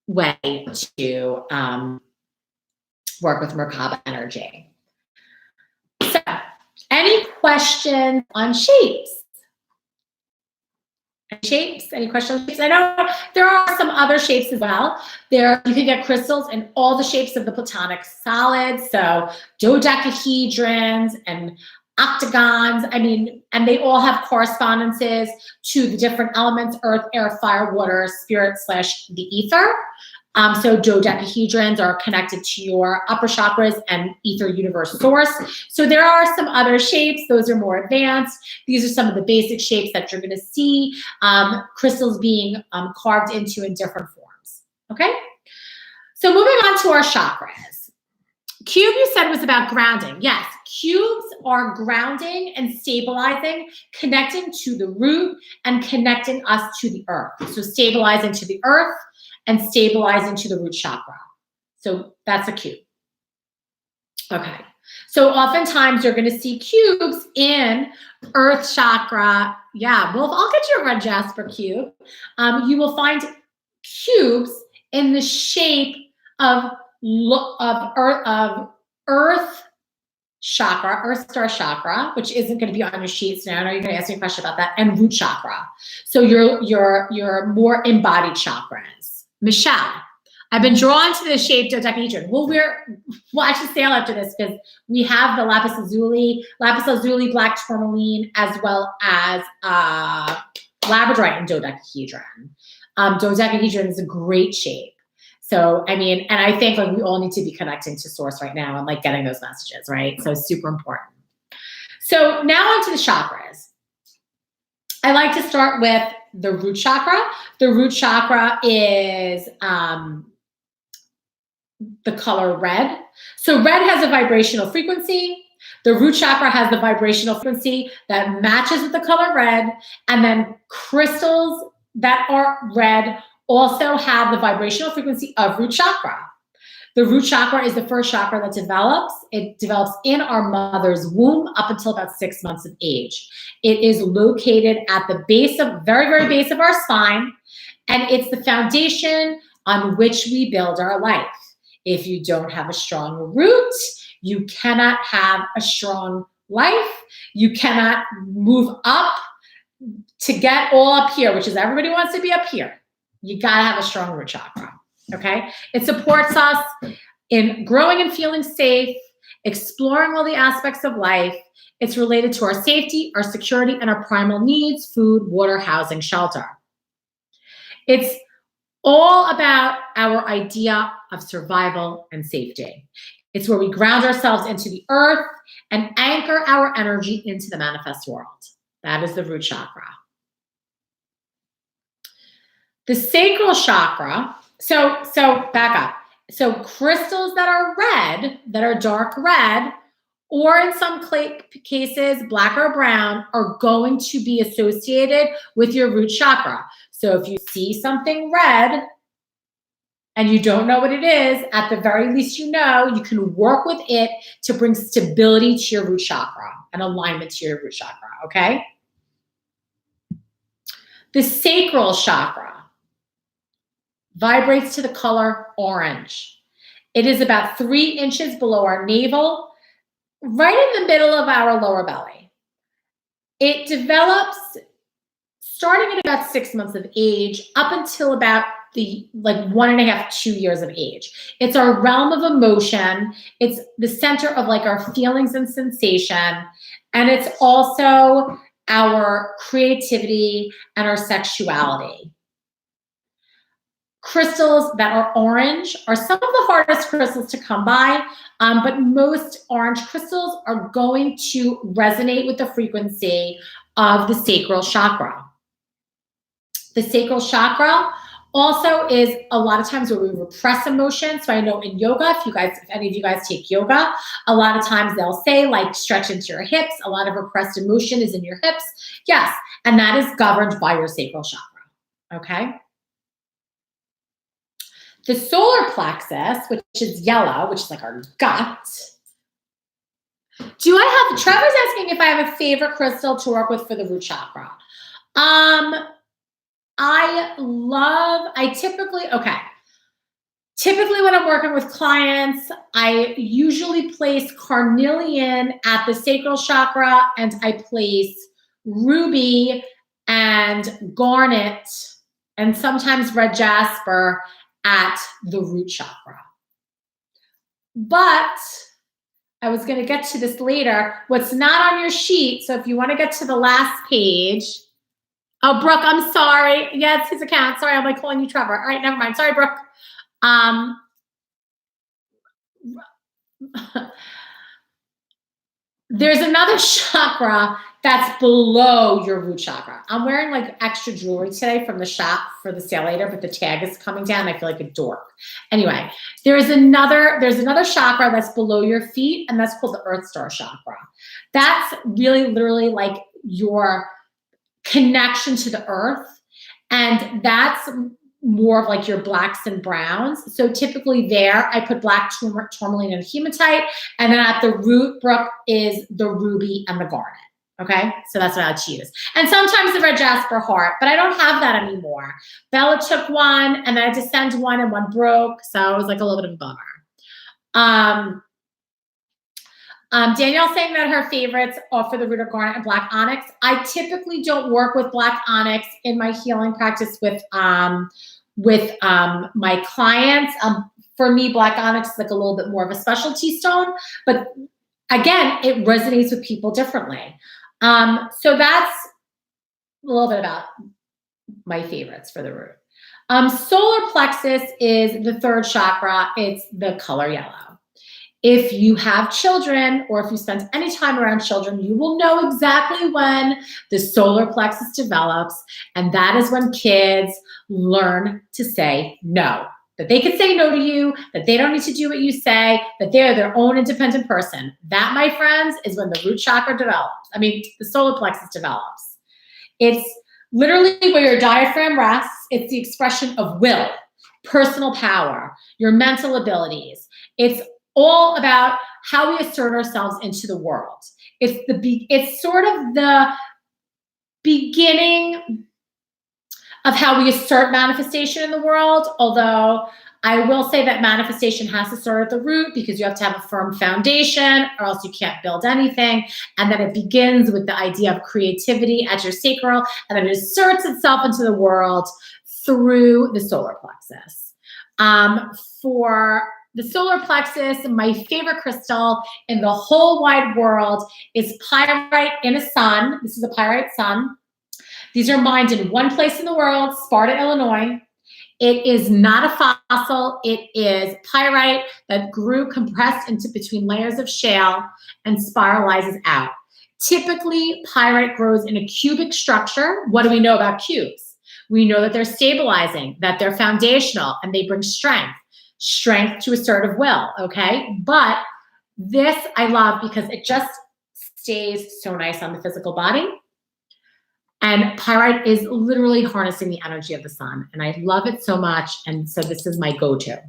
way to work with Merkaba energy. So, any questions on shapes? Any questions on shapes? I know there are some other shapes as well. You can get crystals in all the shapes of the Platonic solids, so dodecahedrons and octagons. I mean, and they all have correspondences to the different elements: earth, air, fire, water, spirit / the ether. So dodecahedrons are connected to your upper chakras and ether universe source. So there are some other shapes. Those are more advanced. These are some of the basic shapes that you're going to see crystals being carved into in different forms. Okay? So moving on to our chakras. Cube you said was about grounding. Yes, cubes are grounding and stabilizing, connecting to the root and connecting us to the earth. So stabilizing to the earth and stabilizing to the root chakra. So that's a cube. Okay. So oftentimes you're going to see cubes in earth chakra. Yeah, well, I'll get you a red jasper cube. You will find cubes in the shape of earth chakra, earth star chakra, which isn't going to be on your sheets now. I know you're going to ask me a question about that, and root chakra. So your more embodied chakras. Michelle, I've been drawn to the shape dodecahedron. We'll actually sail after this because we have the lapis lazuli, black tourmaline, as well as labradorite and dodecahedron. Dodecahedron is a great shape. So, I mean, and I think like we all need to be connecting to source right now and like getting those messages, right? So super important. So now onto the chakras. I like to start with the root chakra. The root chakra is the color red. So red has a vibrational frequency. The root chakra has the vibrational frequency that matches with the color red. And then crystals that are red also have the vibrational frequency of root chakra. The root chakra is the first chakra that develops. It develops in our mother's womb up until about 6 months of age. It is located at the base of, very, very base of our spine, and it's the foundation on which we build our life. If you don't have a strong root, you cannot have a strong life. You cannot move up to get all up here, which is everybody wants to be up here. You gotta have a strong root chakra, okay? It supports us in growing and feeling safe, exploring all the aspects of life. It's related to our safety, our security, and our primal needs: food, water, housing, shelter. It's all about our idea of survival and safety. It's where we ground ourselves into the earth and anchor our energy into the manifest world. That is the root chakra. The sacral chakra, so back up. So crystals that are red, that are dark red, or in some cases, black or brown, are going to be associated with your root chakra. So if you see something red and you don't know what it is, at the very least you know, you can work with it to bring stability to your root chakra and alignment to your root chakra, okay? The sacral chakra vibrates to the color orange. It is about 3 inches below our navel, right in the middle of our lower belly. It develops starting at about 6 months of age up until about the 1.5, 2 years of age. It's our realm of emotion. It's the center of like our feelings and sensation. And it's also our creativity and our sexuality. Crystals that are orange are some of the hardest crystals to come by, but most orange crystals are going to resonate with the frequency of the sacral chakra. The sacral chakra also is a lot of times where we repress emotion. So I know in yoga, if any of you guys take yoga, a lot of times they'll say like stretch into your hips. A lot of repressed emotion is in your hips. Yes, and that is governed by your sacral chakra, okay? The solar plexus, which is yellow, which is like our gut. Trevor's asking if I have a favorite crystal to work with for the root chakra. Typically when I'm working with clients, I usually place carnelian at the sacral chakra, and I place ruby and garnet and sometimes red jasper at the root chakra. But I was going to get to this later. What's not on your sheet, so if you want to get to the last page. Oh, Brooke, I'm sorry. Yeah, it's his account. Sorry, I'm like calling you Trevor. All right, never mind. Sorry, Brooke. There's another chakra that's below your root chakra. I'm wearing like extra jewelry today from the shop for the sale later, but the tag is coming down. I feel like a dork. Anyway, there's another chakra that's below your feet, and that's called the Earth Star chakra. That's really literally like your connection to the earth, and that's more of like your blacks and browns. So typically there, I put black tourmaline and hematite, and then at the root, Brooke, is the ruby and the garnet. Okay, so that's what I like to use. And sometimes the red jasper heart, but I don't have that anymore. Bella took one, and then I had to send one, and one broke, so it was like a little bit of a bummer. Danielle's saying that her favorites are for the root of garnet and black onyx. I typically don't work with black onyx in my healing practice with my clients. For me, black onyx is like a little bit more of a specialty stone, but again, it resonates with people differently. So that's a little bit about my favorites for the root. Solar plexus is the third chakra. It's the color yellow. If you have children, or if you spend any time around children, you will know exactly when the solar plexus develops, and that is when kids learn to say no. That they can say no to you, that they don't need to do what you say, that they're their own independent person. That, my friends, is when the root chakra develops. The solar plexus develops. It's literally where your diaphragm rests. It's the expression of will, personal power, your mental abilities. It's all about how we assert ourselves into the world. It's sort of the beginning of how we assert manifestation in the world, although I will say that manifestation has to start at the root, because you have to have a firm foundation or else you can't build anything. And then it begins with the idea of creativity at your sacral, and then it asserts itself into the world through the solar plexus. For the solar plexus, my favorite crystal in the whole wide world is pyrite in a sun. This is a pyrite sun. These are mined in one place in the world, Sparta, Illinois. It is not a fossil. It is pyrite that grew compressed into between layers of shale and spiralizes out. Typically, pyrite grows in a cubic structure. What do we know about cubes? We know that they're stabilizing, that they're foundational, and they bring strength to assertive will, okay? But this I love because it just stays so nice on the physical body. And pyrite is literally harnessing the energy of the sun, and I love it so much, and so this is my go-to.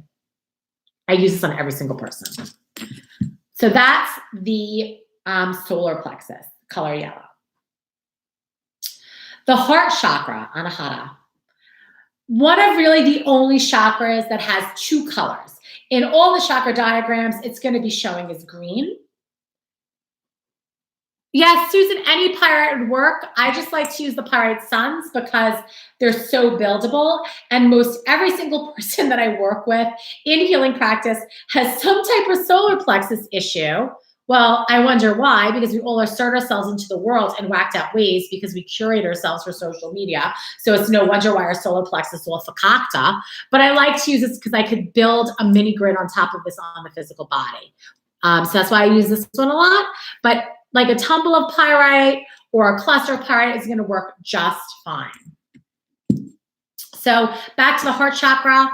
I use this on every single person. So that's the solar plexus, color yellow. The heart chakra, Anahata. One of really the only chakras that has two colors. In all the chakra diagrams, it's going to be showing as green. Yes, Susan, any pyrite would work. I just like to use the pyrite suns because they're so buildable. And most every single person that I work with in healing practice has some type of solar plexus issue. Well, I wonder why, because we all assert ourselves into the world in whacked out ways because we curate ourselves for social media. So it's no wonder why our solar plexus is all fakakta. But I like to use this because I could build a mini grid on top of this on the physical body. So that's why I use this one a lot. But like a tumble of pyrite or a cluster of pyrite is going to work just fine. So back to the heart chakra.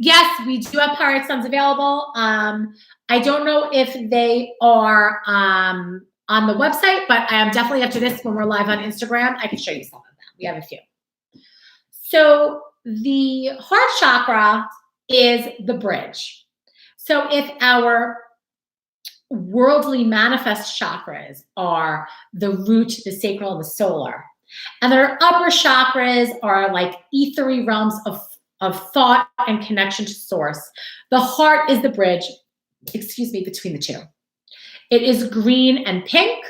Yes, we do have pyrite suns available. I don't know if they are on the website, but definitely after this, when we're live on Instagram, I can show you some of them. We have a few. So the heart chakra is the bridge. So if our worldly manifest chakras are the root, the sacral, and the solar, and their upper chakras are like ethery realms of thought and connection to source, the heart is the bridge, between the two. It is green and pink.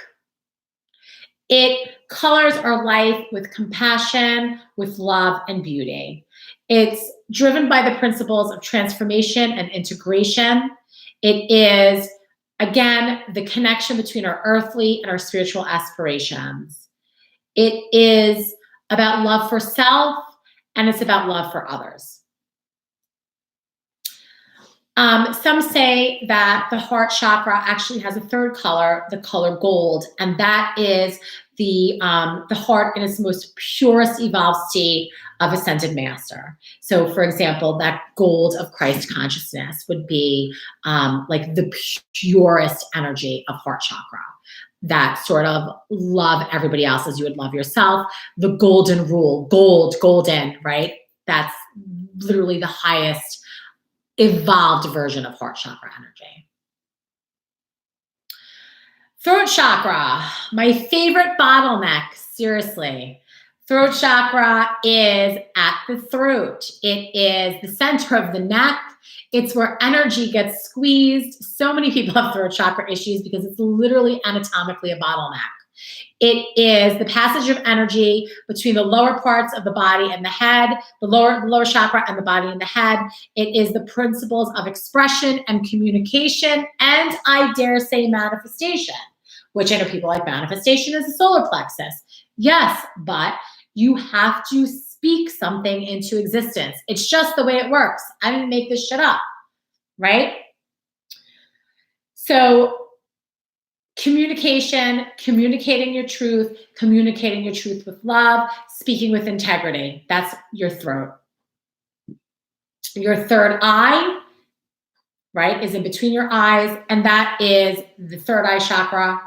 It colors our life with compassion, with love and beauty. It's driven by the principles of transformation and integration. It is, again, the connection between our earthly and our spiritual aspirations. It is about love for self, and it's about love for others. Some say that the heart chakra actually has a third color, the color gold, and that is the heart in its most purest evolved state of ascended master. So, for example, that gold of Christ consciousness would be like the purest energy of heart chakra. That sort of love everybody else as you would love yourself. The golden rule, golden, right? That's literally the highest evolved version of heart chakra energy. Throat chakra, my favorite bottleneck, seriously. Throat chakra is at the throat. It is the center of the neck. It's where energy gets squeezed. So many people have throat chakra issues because it's literally anatomically a bottleneck. It is the passage of energy between the lower parts of the body and the head, the lower chakra and the body and the head. It is the principles of expression and communication, and I dare say manifestation, which I know people like manifestation is the solar plexus. Yes, but you have to speak something into existence. It's just the way it works. I didn't make this shit up, right? So communication, communicating your truth with love, speaking with integrity. That's your throat. Your third eye, right, is in between your eyes, and that is the third eye chakra.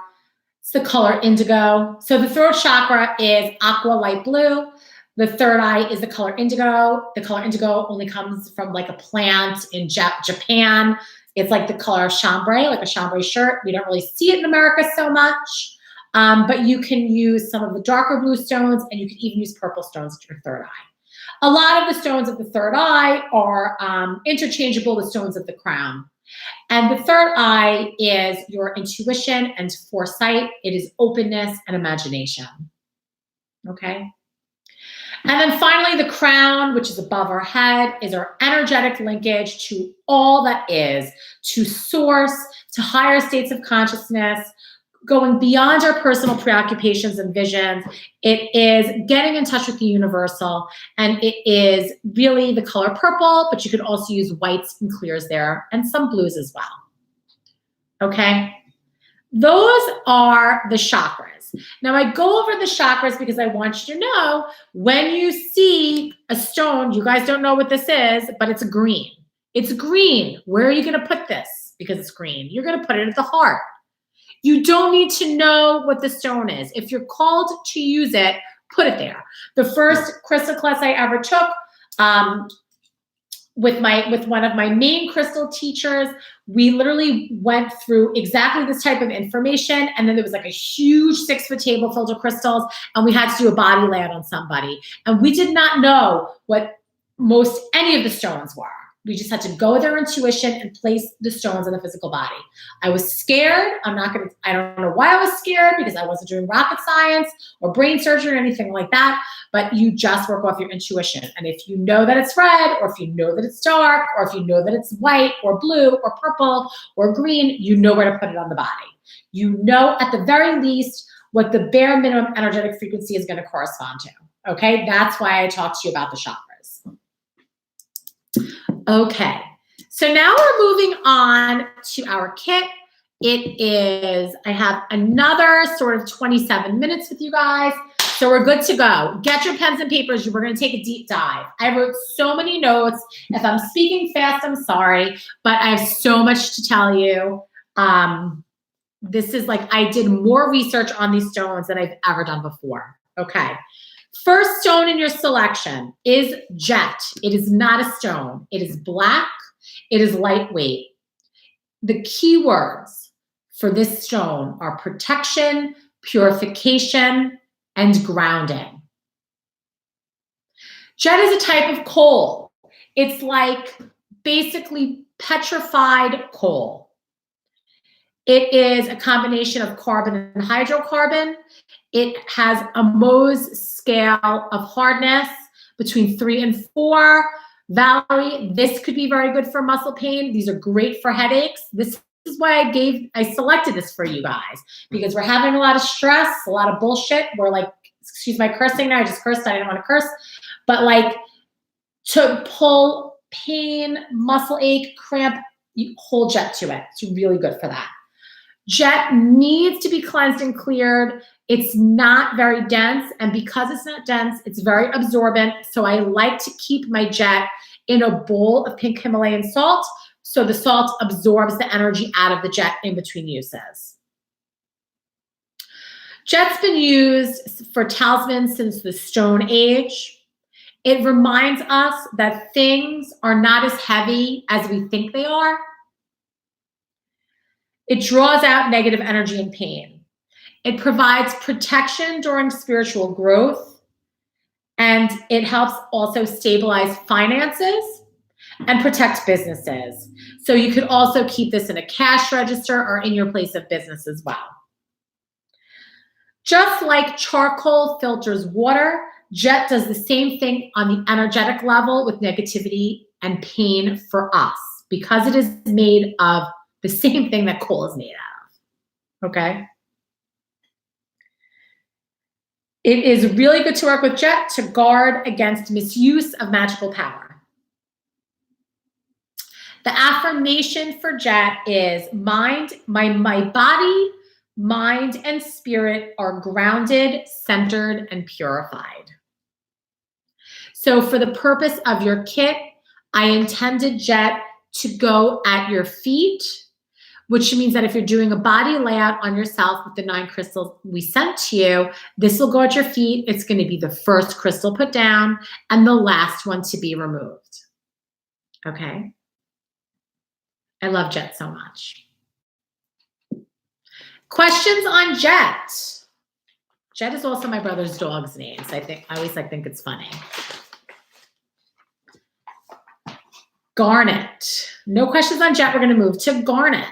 It's the color indigo. So the throat chakra is aqua light blue. The third eye is the color indigo. The color indigo only comes from like a plant in Japan. It's like the color of chambray, like a chambray shirt. We don't really see it in America so much, but you can use some of the darker blue stones, and you can even use purple stones at your third eye. A lot of the stones of the third eye are interchangeable with stones of the crown. And the third eye is your intuition and foresight. It is openness and imagination. Okay? And then finally, the crown, which is above our head, is our energetic linkage to all that is, to source, to higher states of consciousness, going beyond our personal preoccupations and visions. It is getting in touch with the universal, and it is really the color purple, but you could also use whites and clears there, and some blues as well. Okay? Those are the chakras. Now, I go over the chakras because I want you to know when you see a stone, you guys don't know what this is, but it's green. It's green. Where are you going to put this? Because it's green. You're going to put it at the heart. You don't need to know what the stone is. If you're called to use it, put it there. The first crystal class I ever took, with one of my main crystal teachers, we literally went through exactly this type of information, and then there was like a huge 6-foot table filled with crystals, and we had to do a body layout on somebody, and we did not know what any of the stones were. We just had to go with our intuition and place the stones in the physical body. I was scared. I don't know why I was scared, because I wasn't doing rocket science or brain surgery or anything like that, but you just work off your intuition. And if you know that it's red, or if you know that it's dark, or if you know that it's white or blue or purple or green, you know where to put it on the body. You know, at the very least, what the bare minimum energetic frequency is going to correspond to. Okay, that's why I talked to you about the chakras. Okay, so now we're moving on to our kit. I have another sort of 27 minutes with you guys, so we're good to go. Get your pens and papers. We're going to take a deep dive. I wrote so many notes. If I'm speaking fast, I'm sorry, but I have so much to tell you. This is like, I did more research on these stones than I've ever done before. Okay. First stone in your selection is jet. It is not a stone. It is black. It is lightweight. The key words for this stone are protection, purification, and grounding. Jet is a type of coal. It's like basically petrified coal. It is a combination of carbon and hydrocarbon. It has a Mohs scale of hardness between 3 and 4. Valerie, this could be very good for muscle pain. These are great for headaches. This is why I selected this for you guys, because we're having a lot of stress, a lot of bullshit. We're like, excuse my cursing now, I just cursed, I didn't want to curse. But like, to pull pain, muscle ache, cramp, you hold Jet to it. It's really good for that. Jet needs to be cleansed and cleared. It's not very dense, and because it's not dense, it's very absorbent. So I like to keep my Jet in a bowl of pink Himalayan salt so the salt absorbs the energy out of the Jet in between uses. Jet's been used for talismans since the Stone Age. It reminds us that things are not as heavy as we think they are. It draws out negative energy and pain. It provides protection during spiritual growth, and it helps also stabilize finances and protect businesses. So you could also keep this in a cash register or in your place of business as well. Just like charcoal filters water, Jet does the same thing on the energetic level with negativity and pain for us, because it is made of the same thing that coal is made out of, okay? It is really good to work with Jet to guard against misuse of magical power. The affirmation for Jet is my body, mind, and spirit are grounded, centered, and purified. So for the purpose of your kit, I intended Jet to go at your feet, which means that if you're doing a body layout on yourself with the 9 crystals we sent to you, this will go at your feet. It's going to be the first crystal put down and the last one to be removed. Okay? I love Jet so much. Questions on Jet? Jet is also my brother's dog's name, so I always think it's funny. Garnet. No questions on Jet. We're going to move to Garnet.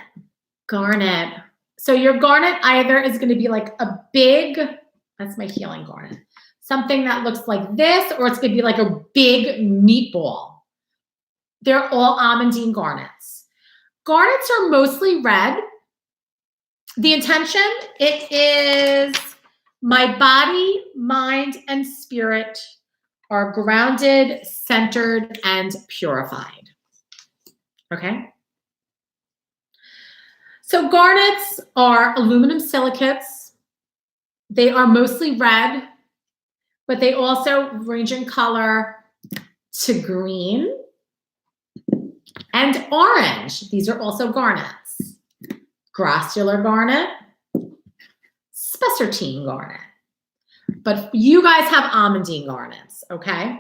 Garnet. So your Garnet either is going to be like a big, that's my healing Garnet, something that looks like this, or it's going to be like a big meatball. They're all Almandine Garnets. Garnets are mostly red. The intention, it is my body, mind, and spirit are grounded, centered, and purified. Okay? So garnets are aluminum silicates. They are mostly red, but they also range in color to green and orange. These are also garnets. Grossular garnet, spessartine garnet. But you guys have almandine garnets, okay?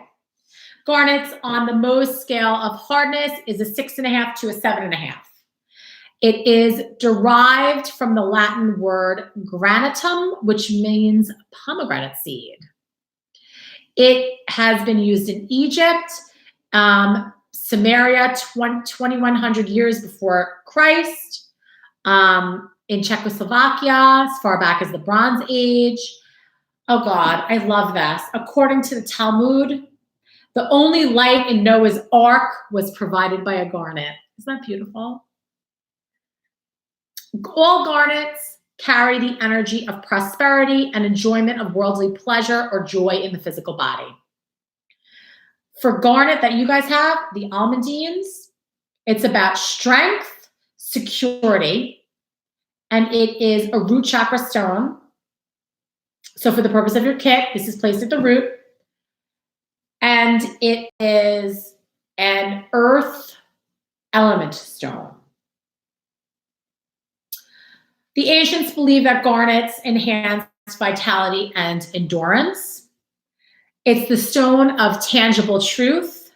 Garnets on the Mohs scale of hardness is a 6.5 to a 7.5. It is derived from the Latin word granatum, which means pomegranate seed. It has been used in Egypt, Samaria, 2100 years before Christ, in Czechoslovakia, as far back as the Bronze Age. Oh God, I love this. According to the Talmud, the only light in Noah's Ark was provided by a garnet. Isn't that beautiful? All garnets carry the energy of prosperity and enjoyment of worldly pleasure or joy in the physical body. For garnet that you guys have, the almandines, it's about strength, security, and it is a root chakra stone. So for the purpose of your kit, this is placed at the root. And it is an earth element stone. The ancients believed that garnets enhance vitality and endurance. It's the stone of tangible truth.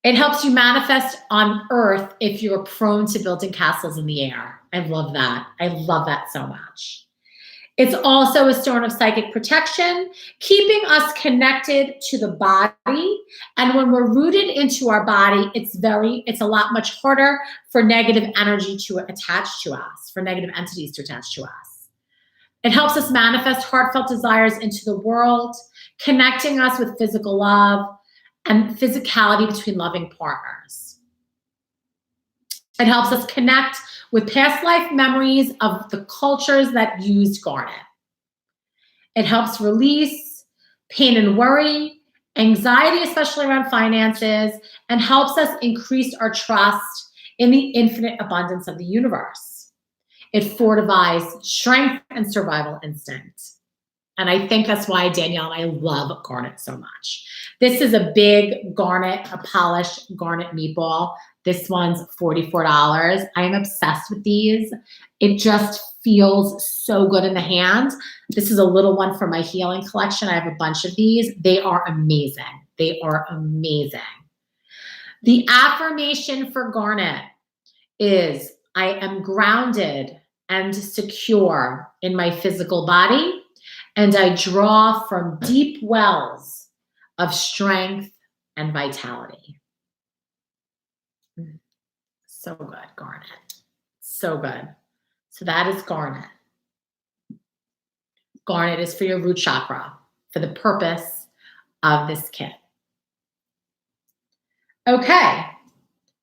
It helps you manifest on earth if you're prone to building castles in the air. I love that. I love that so much. It's also a stone of psychic protection, keeping us connected to the body. And when we're rooted into our body, it's a lot much harder for negative energy to attach to us, for negative entities to attach to us. It helps us manifest heartfelt desires into the world, connecting us with physical love and physicality between loving partners. It helps us connect with past life memories of the cultures that used garnet. It helps release pain and worry anxiety, especially around finances, and helps us increase our trust in the infinite abundance of the universe. It fortifies strength and survival instinct. And I think that's why Danielle and I love garnet so much. This is a big garnet, a polished garnet meatball. This one's $44. I am obsessed with these. It just feels so good in the hand. This is a little one for my healing collection. I have a bunch of these. They are amazing. They are amazing. The affirmation for garnet is, I am grounded and secure in my physical body, and I draw from deep wells of strength and vitality. So good, garnet. So good. So that is garnet. Garnet is for your root chakra, for the purpose of this kit. Okay.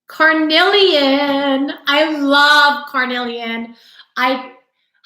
Carnelian. I love carnelian. I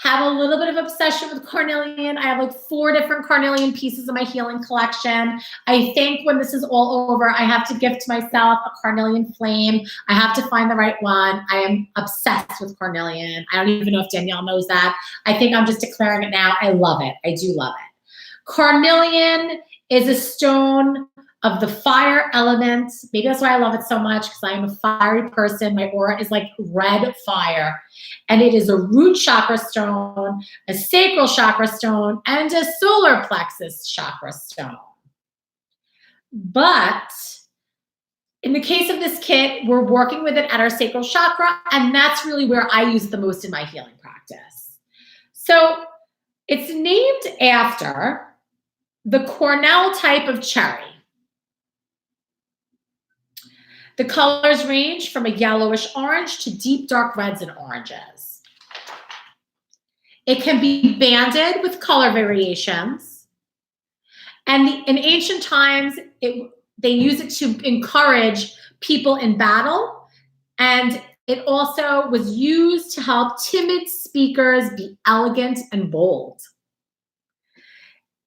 have a little bit of obsession with carnelian. I have like 4 different carnelian pieces in my healing collection. I think when this is all over, I have to gift myself a carnelian flame. I have to find the right one. I am obsessed with carnelian. I don't even know if Danielle knows that. I think I'm just declaring it now. I love it. I do love it. Carnelian is a stone of the fire element. Maybe that's why I love it so much, because I am a fiery person. My aura is like red fire. And it is a root chakra stone, a sacral chakra stone, and a solar plexus chakra stone. But in the case of this kit, we're working with it at our sacral chakra, and that's really where I use it the most in my healing practice. So it's named after the Cornell type of cherry. The colors range from a yellowish orange to deep dark reds and oranges. It can be banded with color variations. And in ancient times, they use it to encourage people in battle. And it also was used to help timid speakers be elegant and bold.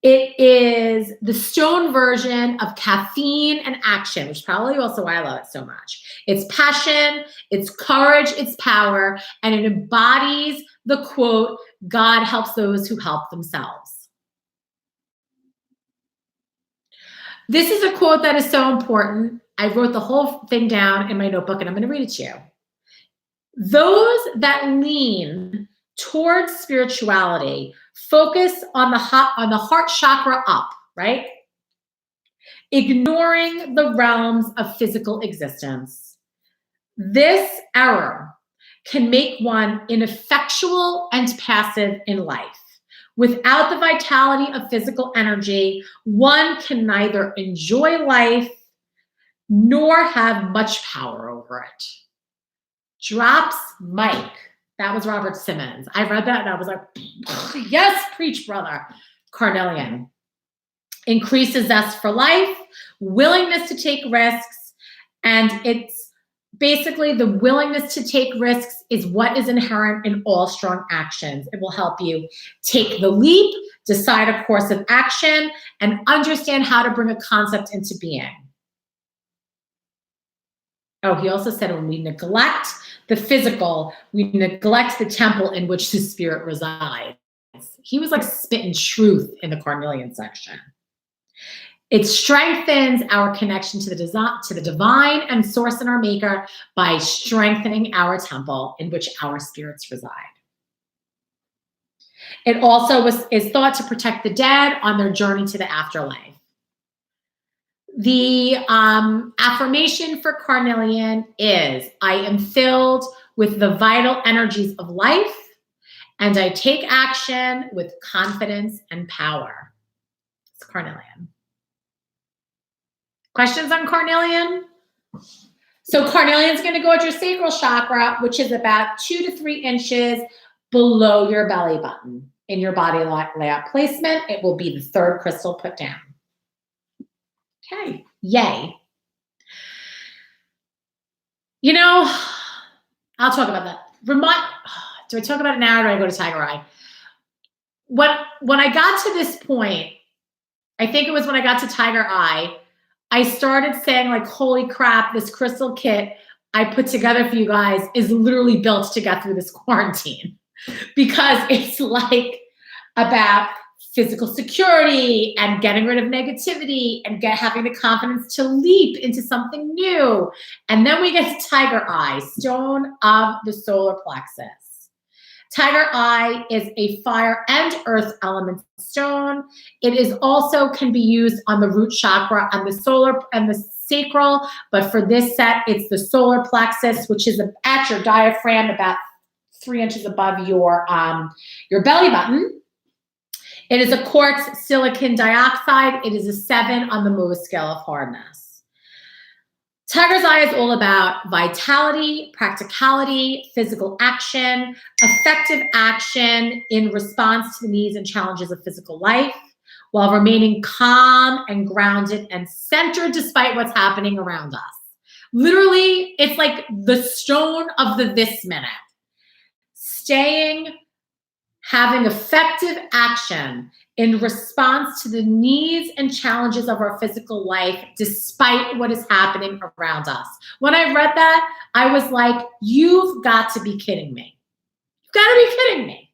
It is the stone version of caffeine and action, which is probably also why I love it so much. It's passion, it's courage, it's power, and it embodies the quote, God helps those who help themselves. This is a quote that is so important. I wrote the whole thing down in my notebook, and I'm going to read it to you. Those that lean towards spirituality focus on the heart chakra up, right? Ignoring the realms of physical existence. This error can make one ineffectual and passive in life. Without the vitality of physical energy, one can neither enjoy life nor have much power over it. Drops mic. That was Robert Simmons. I read that and I was like, yes, preach, brother. Carnelian. Increases zest for life, willingness to take risks, and it's basically the willingness to take risks is what is inherent in all strong actions. It will help you take the leap, decide a course of action, and understand how to bring a concept into being. Oh, he also said when we neglect the physical, we neglect the temple in which the spirit resides. He was like spitting truth in the carnelian section. It strengthens our connection to the divine and source in our maker by strengthening our temple in which our spirits reside. It also is thought to protect the dead on their journey to the afterlife. The affirmation for carnelian is, I am filled with the vital energies of life, and I take action with confidence and power. It's carnelian. Questions on carnelian? So carnelian is going to go at your sacral chakra, which is about 2 to 3 inches below your belly button. In your body layout placement, it will be the 3rd crystal put down. Okay, yay. You know, I'll talk about that. Do I talk about it now or do I go to Tiger Eye? When I got to this point, I think it was when I got to Tiger Eye, I started saying like, holy crap, this crystal kit I put together for you guys is literally built to get through this quarantine, because it's like about physical security and getting rid of negativity and having the confidence to leap into something new. And then we get to Tiger Eye, stone of the solar plexus. Tiger Eye is a fire and earth element stone. It is also can be used on the root chakra and the solar and the sacral, but for this set, it's the solar plexus, which is at your diaphragm, about 3 inches above your belly button. It is a quartz silicon dioxide. It is a 7 on the Mohs scale of hardness. Tiger's Eye is all about vitality, practicality, physical action, effective action in response to the needs and challenges of physical life, while remaining calm and grounded and centered despite what's happening around us. Literally, it's like the stone of the this minute. Having effective action in response to the needs and challenges of our physical life, despite what is happening around us. When I read that, I was like, you've got to be kidding me. You've got to be kidding me.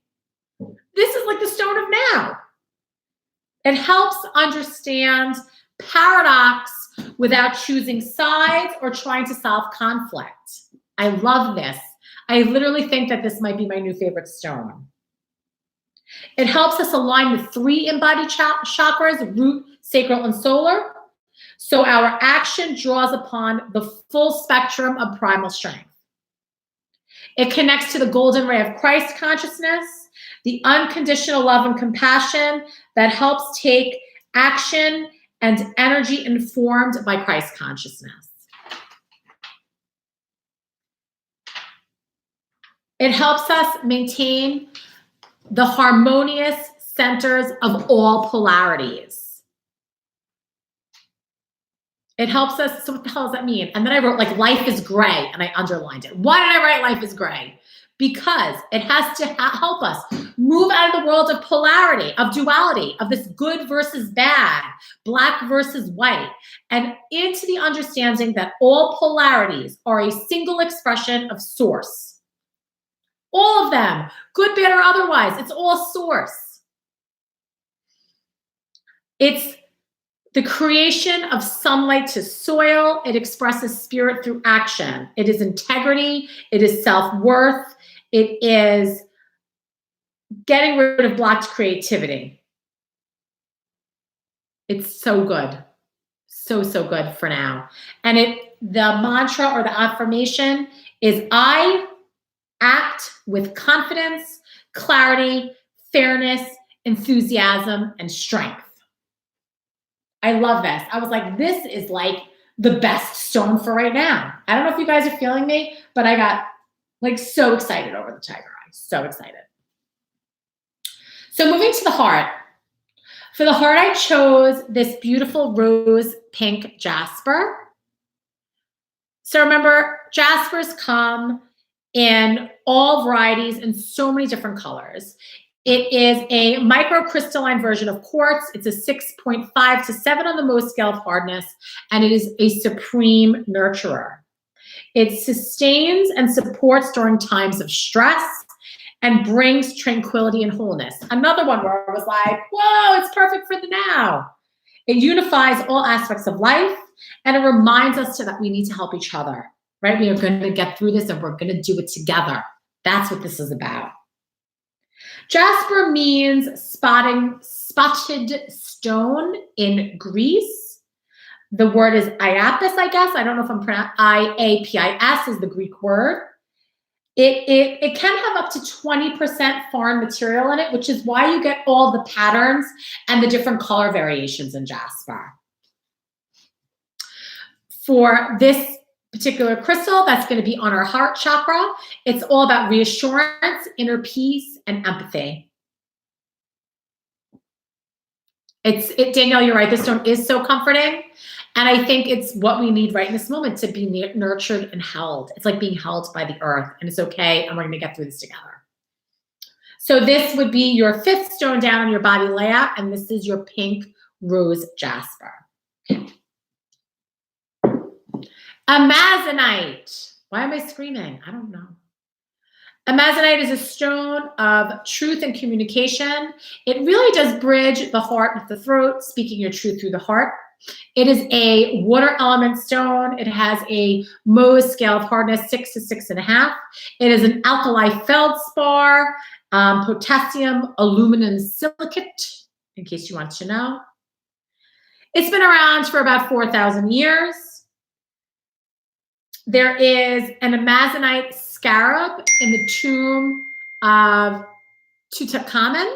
This is like the stone of now. It helps understand paradox without choosing sides or trying to solve conflict. I love this. I literally think that this might be my new favorite stone. It helps us align the 3 embodied chakras, root, sacral, and solar, so our action draws upon the full spectrum of primal strength. It connects to the golden ray of Christ consciousness, the unconditional love and compassion that helps take action and energy informed by Christ consciousness. It helps us maintain the harmonious centers of all polarities. It helps us, so what the hell does that mean? And then I wrote like life is gray and I underlined it. Why did I write life is gray? Because it has to help us move out of the world of polarity, of duality, of this good versus bad, black versus white, and into the understanding that all polarities are a single expression of source. All of them, good, bad, or otherwise, it's all source. It's the creation of sunlight to soil. It expresses spirit through action. It is integrity. It is self-worth. It is getting rid of blocked creativity. It's so good. So, so good for now. And the mantra or the affirmation is I act with confidence, clarity, fairness, enthusiasm, and strength. I love this. I was like, this is like the best stone for right now. I don't know if you guys are feeling me, but I got like so excited over the Tiger Eye. So excited. So moving to the heart. For the heart, I chose this beautiful rose pink jasper. So remember, jaspers come in all varieties and so many different colors. It is a microcrystalline version of quartz. It's a 6.5 to 7 on the Mohs scale of hardness, and it is a supreme nurturer. It sustains and supports during times of stress and brings tranquility and wholeness. Another one where I was like, whoa, it's perfect for the now. It unifies all aspects of life, and it reminds us that we need to help each other. Right? We are going to get through this and we're going to do it together. That's what this is about. Jasper means spotted stone in Greece. The word is iapis, I guess. I don't know if I'm pronouncing IAPIS is the Greek word. It can have up to 20% foreign material in it, which is why you get all the patterns and the different color variations in jasper. For this particular crystal that's going to be on our heart chakra, it's all about reassurance, inner peace, and empathy. Danielle, you're right. This stone is so comforting. And I think it's what we need right in this moment to be nurtured and held. It's like being held by the earth, and it's okay. And we're going to get through this together. So this would be your 5th stone down on your body layout. And this is your pink rose jasper. Okay. Amazonite. Why am I screaming? I don't know. Amazonite is a stone of truth and communication. It really does bridge the heart with the throat, speaking your truth through the heart. It is a water element stone. It has a Mohs scale of hardness, 6 to 6.5. It is an alkali feldspar, potassium aluminum silicate, in case you want to know. It's been around for about 4,000 years. There is an Amazonite scarab in the tomb of Tutankhamun.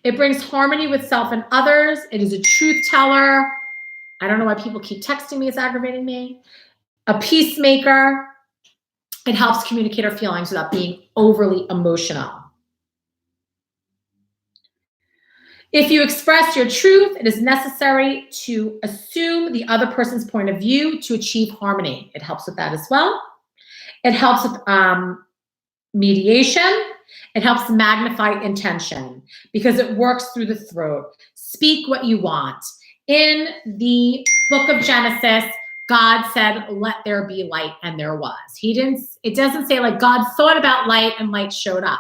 It brings harmony with self and others. It is a truth teller. I don't know why people keep texting me. It's aggravating me. A peacemaker. It helps communicate our feelings without being overly emotional. If you express your truth, it is necessary to assume the other person's point of view to achieve harmony. It helps with that as well. It helps with mediation. It helps magnify intention because it works through the throat. Speak what you want. In the book of Genesis, God said, let there be light, and there was. It doesn't say like God thought about light and light showed up.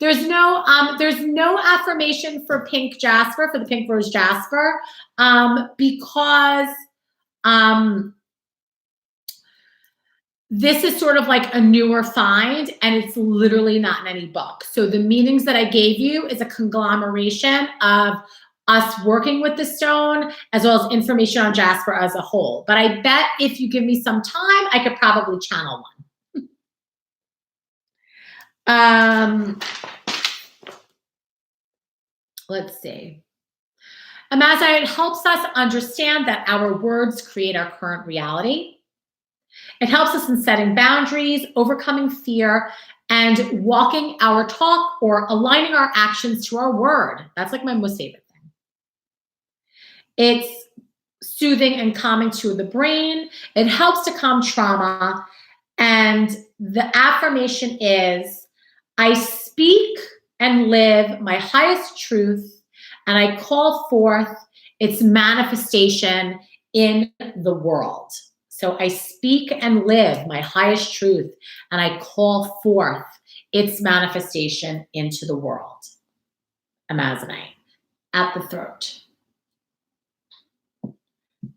There's no affirmation for pink jasper, for the pink rose jasper, because this is sort of like a newer find, and it's literally not in any book. So the meanings that I gave you is a conglomeration of us working with the stone as well as information on jasper as a whole. But I bet if you give me some time, I could probably channel one. Let's see. Amazonite helps us understand that our words create our current reality. It helps us in setting boundaries, overcoming fear, and walking our talk or aligning our actions to our word. That's like my most favorite thing. It's soothing and calming to the brain. It helps to calm trauma. And the affirmation is, I speak and live my highest truth, and I call forth its manifestation in the world. So I speak and live my highest truth, and I call forth its manifestation into the world. Amazonite at the throat.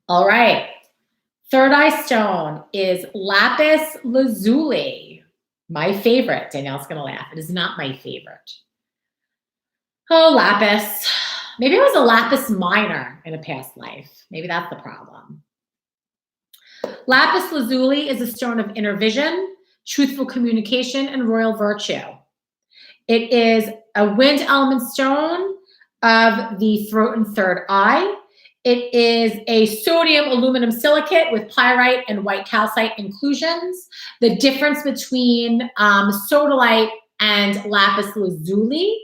All right. Third eye stone is lapis lazuli. My favorite. Danielle's going to laugh. It is not my favorite. Oh, lapis. Maybe I was a lapis miner in a past life. Maybe that's the problem. Lapis lazuli is a stone of inner vision, truthful communication, and royal virtue. It is a wind element stone of the throat and third eye. It is a sodium aluminum silicate with pyrite and white calcite inclusions. The difference between sodalite and lapis lazuli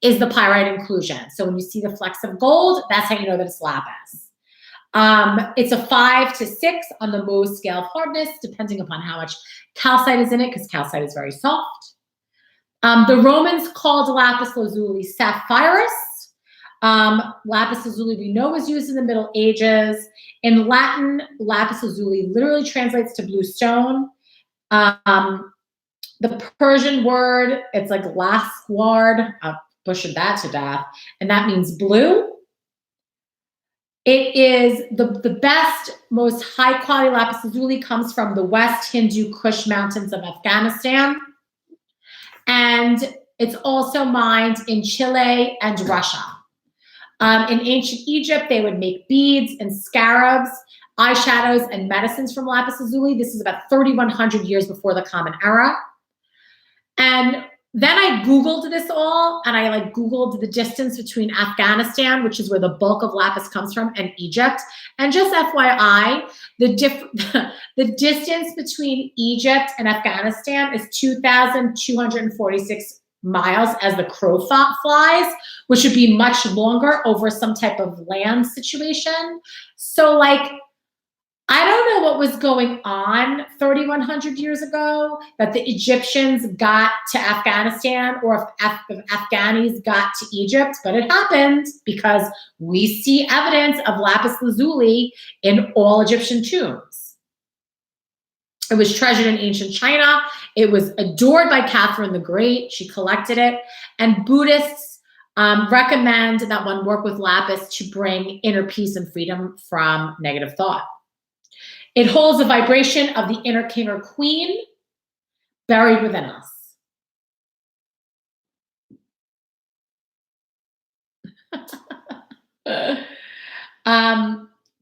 is the pyrite inclusion. So when you see the flecks of gold, that's how you know that it's lapis. It's a 5 to 6 on the Mohs scale of hardness, depending upon how much calcite is in it, because calcite is very soft. The Romans called lapis lazuli sapphirus. Lapis lazuli we know was used in the Middle Ages. In Latin, lapis lazuli literally translates to blue stone. The Persian word, it's like lasquard. I'll butcher that to death. And that means blue. It is the best, most high quality lapis lazuli comes from the West Hindu Kush mountains of Afghanistan. And it's also mined in Chile and Russia. In ancient Egypt, they would make beads and scarabs, eyeshadows, and medicines from lapis lazuli. This is about 3,100 years before the Common Era. And then I Googled this all, and I Googled the distance between Afghanistan, which is where the bulk of lapis comes from, and Egypt. And just FYI, the distance between Egypt and Afghanistan is 2,246 miles as the crow flies, which would be much longer over some type of land situation. So I don't know what was going on 3,100 years ago that the Egyptians got to Afghanistan or if Afghanis got to Egypt, but it happened because we see evidence of lapis lazuli in all Egyptian tombs. It was treasured in ancient China. It was adored by Catherine the Great. She collected it. And Buddhists recommend that one work with lapis to bring inner peace and freedom from negative thought. It holds the vibration of the inner king or queen buried within us.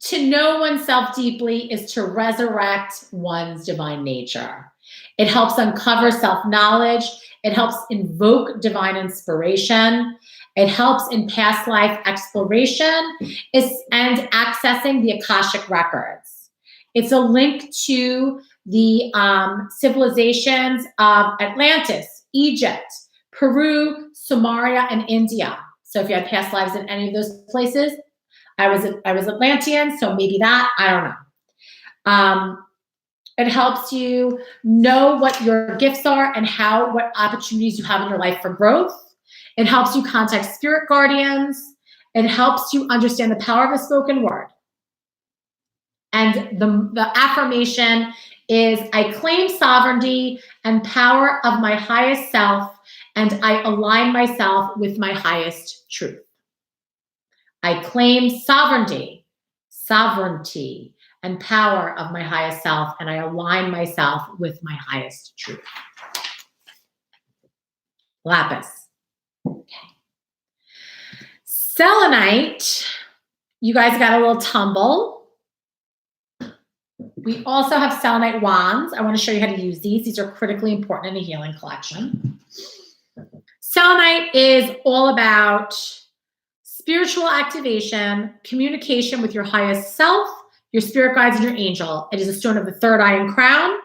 To know oneself deeply is to resurrect one's divine nature. It helps uncover self-knowledge. It helps invoke divine inspiration. It helps in past life exploration and accessing the Akashic records. It's a link to the civilizations of Atlantis, Egypt, Peru, Sumeria, and India. So if you had past lives in any of those places, I was Atlantean, so maybe that, I don't know. It helps you know what your gifts are and what opportunities you have in your life for growth. It helps you contact spirit guardians. It helps you understand the power of the spoken word. And the affirmation is, I claim sovereignty and power of my highest self, and I align myself with my highest truth. I claim sovereignty, and power of my highest self, and I align myself with my highest truth. Lapis. Okay. Selenite, you guys got a little tumble. We also have selenite wands. I want to show you how to use these. These are critically important in a healing collection. Selenite is all about spiritual activation, communication with your highest self, your spirit guides, and your angel. It is a stone of the third eye and crown.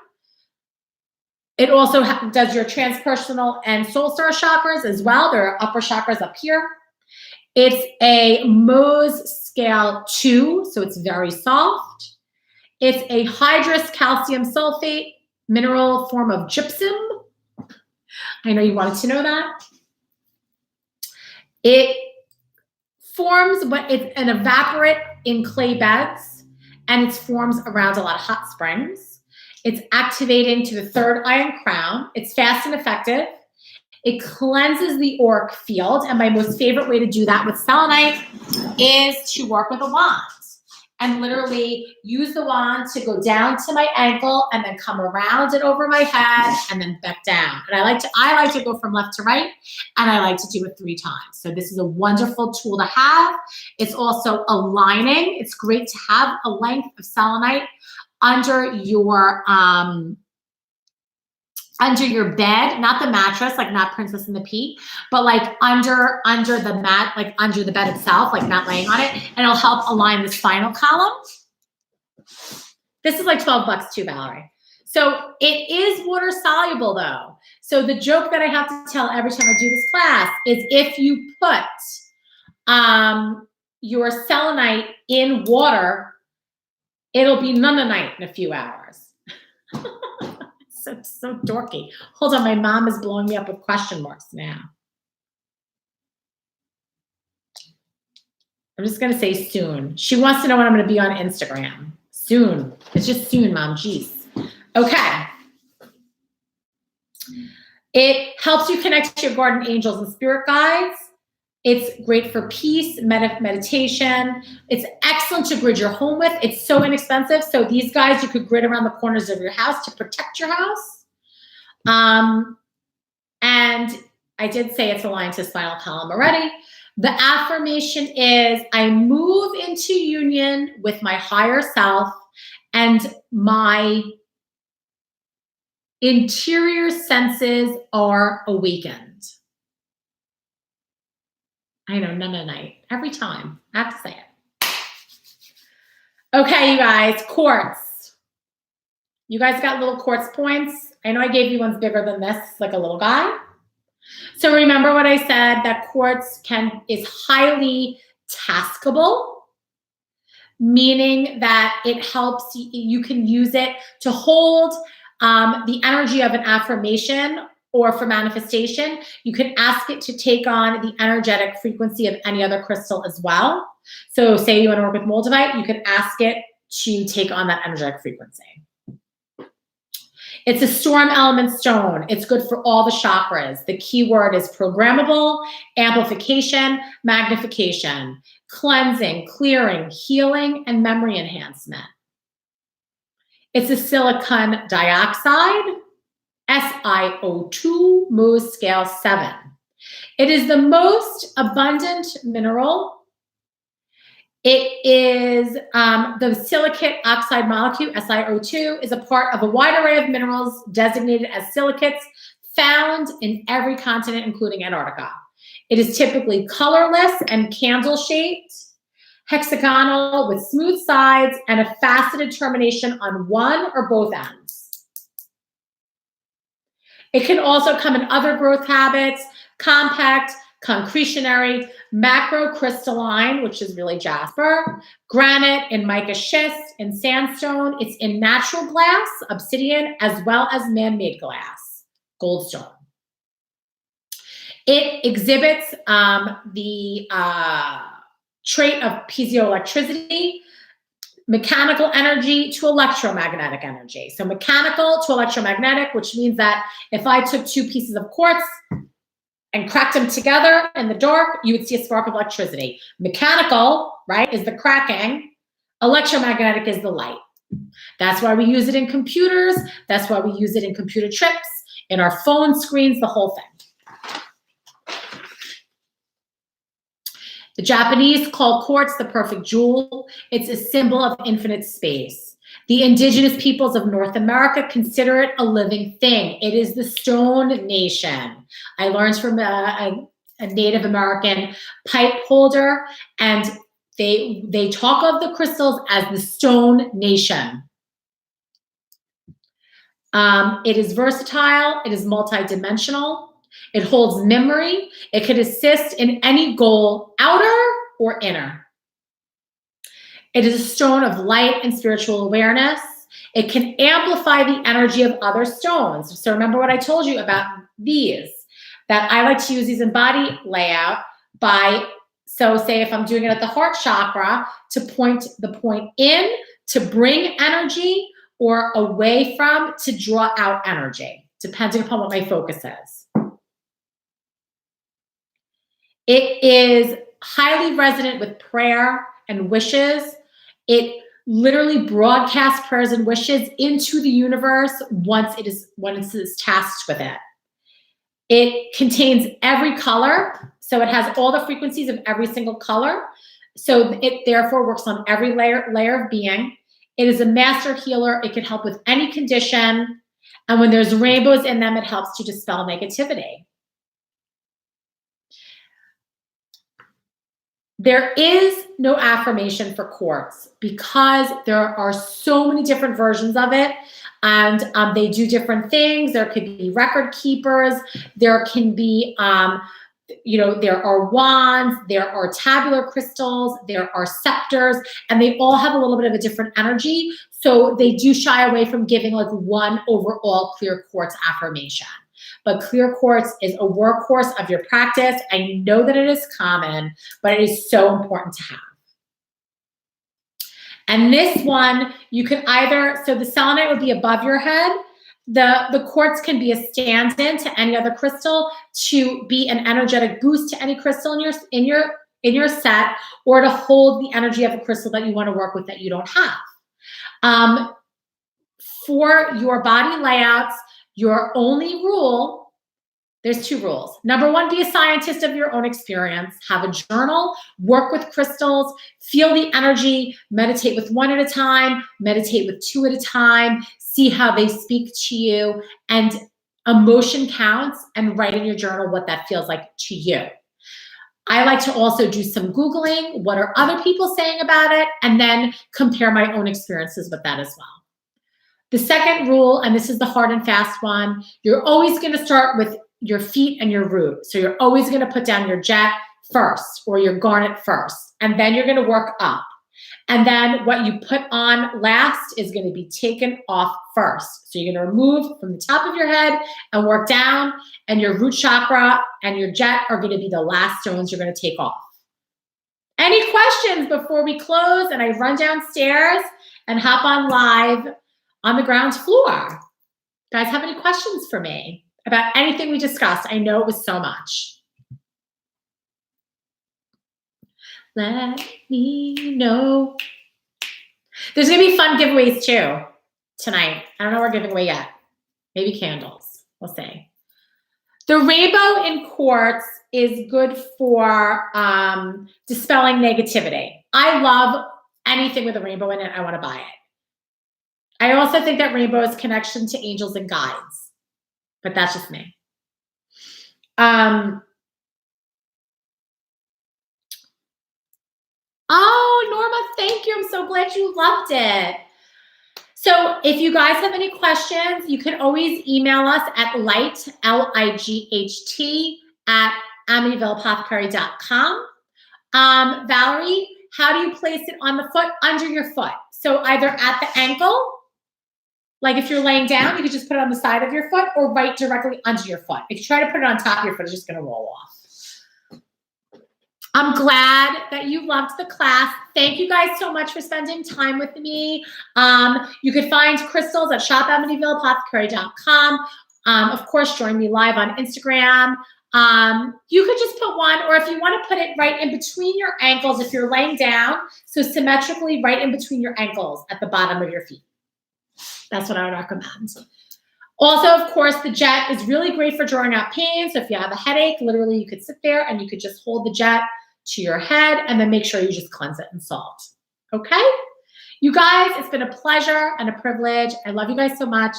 It also does your transpersonal and soul star chakras as well. There are upper chakras up here. It's a Mohs scale 2, so it's very soft. It's a hydrous calcium sulfate mineral form of gypsum. I know you wanted to know that. It forms, but it's an evaporate in clay beds, and it forms around a lot of hot springs. It's activating to the third eye and crown. It's fast and effective. It cleanses the auric field, and my most favorite way to do that with selenite is to work with a wand and literally use the wand to go down to my ankle and then come around it over my head and then back down. And I like to go from left to right, and I like to do it 3 times. So this is a wonderful tool to have. It's also aligning. It's great to have a length of selenite under your bed, not the mattress, like not Princess and the Pea, but like under the mat, like under the bed itself, like not laying on it, and it'll help align the spinal column. This is like $12 too, Valerie. So it is water soluble though. So the joke that I have to tell every time I do this class is if you put your selenite in water, it'll be nunanite in a few hours. So dorky. Hold on, my mom is blowing me up with question marks now. I'm just gonna say soon. She wants to know when I'm gonna be on Instagram. Soon. It's just soon, Mom. Jeez. Okay. It helps you connect to your guardian angels and spirit guides. It's great for peace, meditation. It's excellent to grid your home with. It's so inexpensive. So these guys you could grid around the corners of your house to protect your house. And I did say it's aligned to spinal column already. The affirmation is, I move into union with my higher self and my interior senses are awakened. I know, nunanite, every time. I have to say it. Okay, you guys, quartz. You guys got little quartz points. I know I gave you ones bigger than this, like a little guy. So remember what I said, that quartz is highly taskable. meaning that it helps, you can use it to hold the energy of an affirmation or for manifestation. You can ask it to take on the energetic frequency of any other crystal as well. So say you want to work with Moldavite, you can ask it to take on that energetic frequency. It's a storm element stone. It's good for all the chakras. The key word is programmable, amplification, magnification, cleansing, clearing, healing, and memory enhancement. It's a silicon dioxide, SiO2, Mohs scale 7. It is the most abundant mineral. It is the silicate oxide molecule, SiO2, is a part of a wide array of minerals designated as silicates found in every continent, including Antarctica. It is typically colorless and candle-shaped, hexagonal with smooth sides and a faceted termination on one or both ends. It can also come in other growth habits: compact, concretionary, macrocrystalline, which is really jasper, granite, and mica schist, and sandstone. It's in natural glass, obsidian, as well as man-made glass, goldstone. It exhibits the trait of piezoelectricity, mechanical energy to electromagnetic energy. So mechanical to electromagnetic, which means that if I took two pieces of quartz and cracked them together in the dark, you would see a spark of electricity. Mechanical, right, is the cracking. Electromagnetic is the light. That's why we use it in computers. That's why we use it in computer chips, in our phone screens, the whole thing. The Japanese call quartz the perfect jewel. It's a symbol of infinite space. The indigenous peoples of North America consider it a living thing. It is the stone nation. I learned from a Native American pipe holder, and they talk of the crystals as the stone nation. It is versatile. It is multidimensional. It holds memory. It could assist in any goal, outer or inner. It is a stone of light and spiritual awareness. It can amplify the energy of other stones. So remember what I told you about these, that I like to use these in body layout by, so say if I'm doing it at the heart chakra, to point the point in, to bring energy, or away from, to draw out energy, depending upon what my focus is. It is highly resonant with prayer and wishes. It literally broadcasts prayers and wishes into the universe once it is tasked with it. It contains every color, so it has all the frequencies of every single color. So it therefore works on every layer of being. It is a master healer. It can help with any condition. And when there's rainbows in them, it helps to dispel negativity. There is no affirmation for quartz because there are so many different versions of it, and they do different things. There could be record keepers. There can be, there are wands, there are tabular crystals, there are scepters, and they all have a little bit of a different energy. So they do shy away from giving like one overall clear quartz affirmation. But clear quartz is a workhorse of your practice. I know that it is common, but it is so important to have. And this one, you can either, so the selenite would be above your head. The quartz can be a stand-in to any other crystal, to be an energetic boost to any crystal in your set, or to hold the energy of a crystal that you want to work with that you don't have. For your body layouts, your only rule, there's two rules. Number one, be a scientist of your own experience. Have a journal, work with crystals, feel the energy, meditate with one at a time, meditate with two at a time, see how they speak to you, and emotion counts, and write in your journal what that feels like to you. I like to also do some Googling. What are other people saying about it? And then compare my own experiences with that as well. The second rule, and this is the hard and fast one, you're always going to start with your feet and your root. So you're always going to put down your jet first or your garnet first, and then you're going to work up. And then what you put on last is going to be taken off first. So you're going to remove from the top of your head and work down, and your root chakra and your jet are going to be the last stones you're going to take off. Any questions before we close and I run downstairs and hop on live on the ground floor? Guys, have any questions for me about anything we discussed? I know it was so much. Let me know. There's going to be fun giveaways too tonight. I don't know what we're giving away yet. Maybe candles. We'll see. The rainbow in quartz is good for dispelling negativity. I love anything with a rainbow in it. I want to buy it. I also think that rainbow is connection to angels and guides, but that's just me. Oh, Norma, thank you. I'm so glad you loved it. So if you guys have any questions, you can always email us at light, L-I-G-H-T, at amityvilleapothecary.com. Valerie, how do you place it on the foot? Under your foot. So either at the ankle, like if you're laying down, you could just put it on the side of your foot, or right directly under your foot. If you try to put it on top of your foot, it's just going to roll off. I'm glad that you loved the class. Thank you guys so much for spending time with me. You could find crystals at shop@amityvilleapothecary.com. Of course, join me live on Instagram. You could just put one, or if you want to put it right in between your ankles, if you're laying down, so symmetrically right in between your ankles at the bottom of your feet. That's what I would recommend. Also, of course, the jet is really great for drawing out pain. So if you have a headache, literally you could sit there and you could just hold the jet to your head and then make sure you just cleanse it in salt. Okay? You guys, it's been a pleasure and a privilege. I love you guys so much.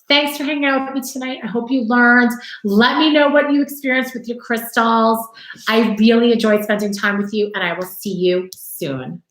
Thanks for hanging out with me tonight. I hope you learned. Let me know what you experienced with your crystals. I really enjoyed spending time with you, and I will see you soon.